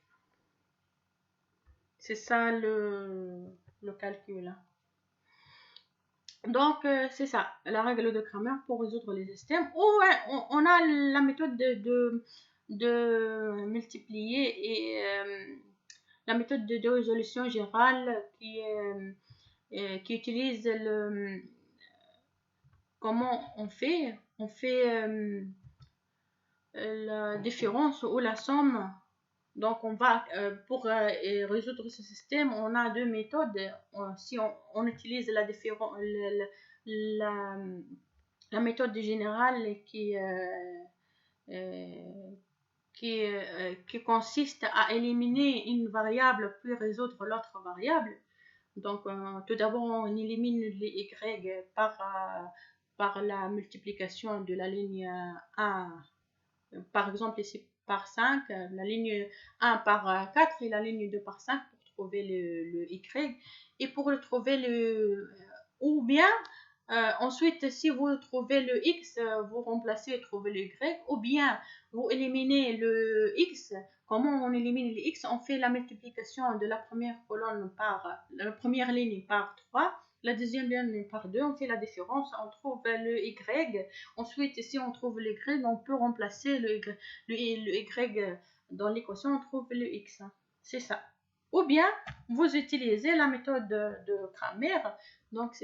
C'est ça le calcul. Donc, c'est ça, la règle de Cramer pour résoudre les systèmes. Ou on a la méthode de multiplier et la méthode de résolution générale qui utilise comment on fait la différence ou la somme. Donc, on va, pour résoudre ce système, on a deux méthodes. Si on utilise la méthode générale qui consiste à éliminer une variable puis résoudre l'autre variable. Donc, tout d'abord, on élimine les y par la multiplication de la ligne 1, par exemple ici par 5, la ligne 1 par 4 et la ligne 2 par 5 pour trouver le y. Et pour le trouver ou bien, ensuite, si vous trouvez le x, vous remplacez et trouvez le y, ou bien vous éliminez le x. Comment on élimine le x? On fait la multiplication de la première colonne par la première ligne par 3, la deuxième ligne par 2, on fait la différence, on trouve le y. Ensuite, si on trouve le y, on peut remplacer le y dans l'équation, on trouve le x. C'est ça. Ou bien, vous utilisez la méthode de Cramer, donc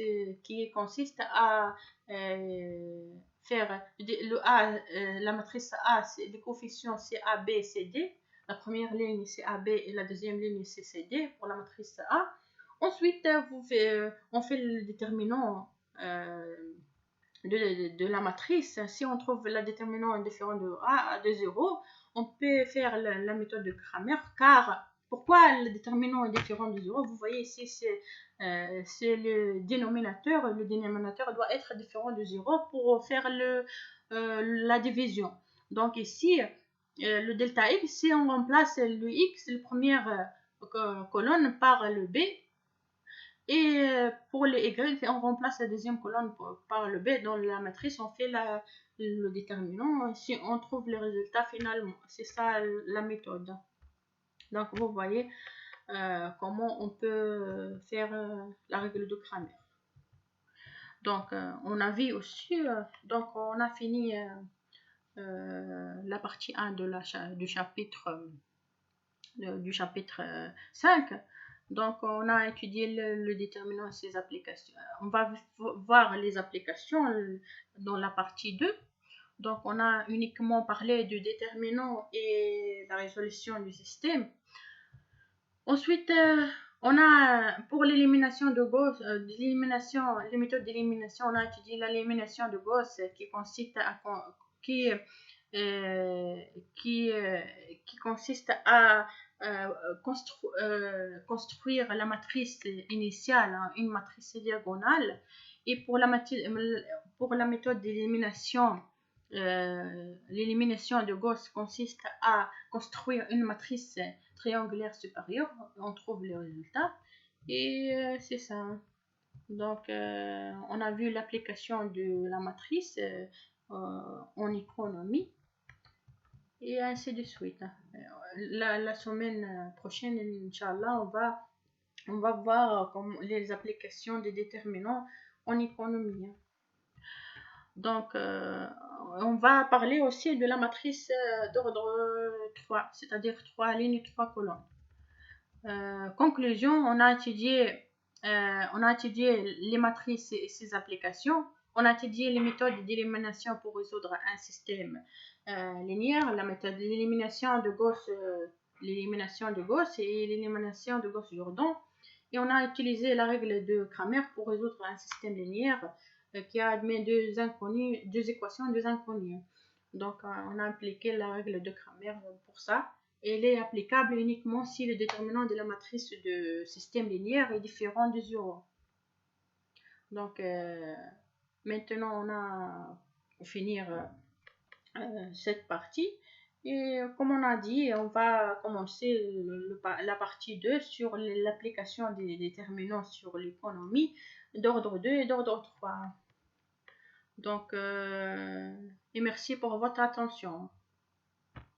qui consiste à faire la matrice A, les coefficients c'est A, B, C, D. La première ligne c'est AB et la deuxième ligne c'est CD pour la matrice A. Ensuite, on fait le déterminant de la matrice. Si on trouve la déterminant indifférent de A de 0, on peut faire la méthode de Cramer, car pourquoi le déterminant est différent de 0? Vous voyez ici, c'est le dénominateur. Le dénominateur doit être différent de 0 pour faire la division. Donc ici, le delta x, si on remplace le x, la première colonne par le b, et pour les y, on remplace la deuxième colonne par le b. Dans la matrice, on fait le déterminant. Si on trouve le résultat finalement, c'est ça la méthode. Donc, vous voyez comment on peut faire la règle de Cramer. Donc, on a vu aussi, donc on a fini la partie 1 du chapitre 5. Donc, on a étudié le déterminant et ses applications. On va voir les applications dans la partie 2. Donc, on a uniquement parlé du déterminant et la résolution du système. Ensuite, on a, pour l'élimination de Gauss, les méthodes d'élimination, on a étudié l'élimination de Gauss qui consiste à construire la matrice initiale, une matrice diagonale. Et pour la méthode d'élimination, l'élimination de Gauss consiste à construire une matrice triangulaire supérieure. On trouve le résultat. Et c'est ça. Donc, on a vu l'application de la matrice en économie. Et ainsi de suite. La semaine prochaine, Inch'Allah, on va voir les applications des déterminants en économie. Donc, on va parler aussi de la matrice d'ordre 3, c'est-à-dire 3 lignes, 3 colonnes. Conclusion, on a étudié les matrices et ses applications. On a étudié les méthodes d'élimination pour résoudre un système linéaire, la méthode d'élimination de Gauss, et l'élimination de Gauss-Jordan. Et on a utilisé la règle de Cramer pour résoudre un système linéaire qui admet deux équations, deux inconnues. Donc, on a appliqué la règle de Cramer pour ça. Elle est applicable uniquement si le déterminant de la matrice de système linéaire est différent de 0. Donc, maintenant, on a pour finir cette partie. Et comme on a dit, on va commencer la partie 2 sur l'application des déterminants sur l'économie d'ordre 2 et d'ordre 3. Donc, et merci pour votre attention.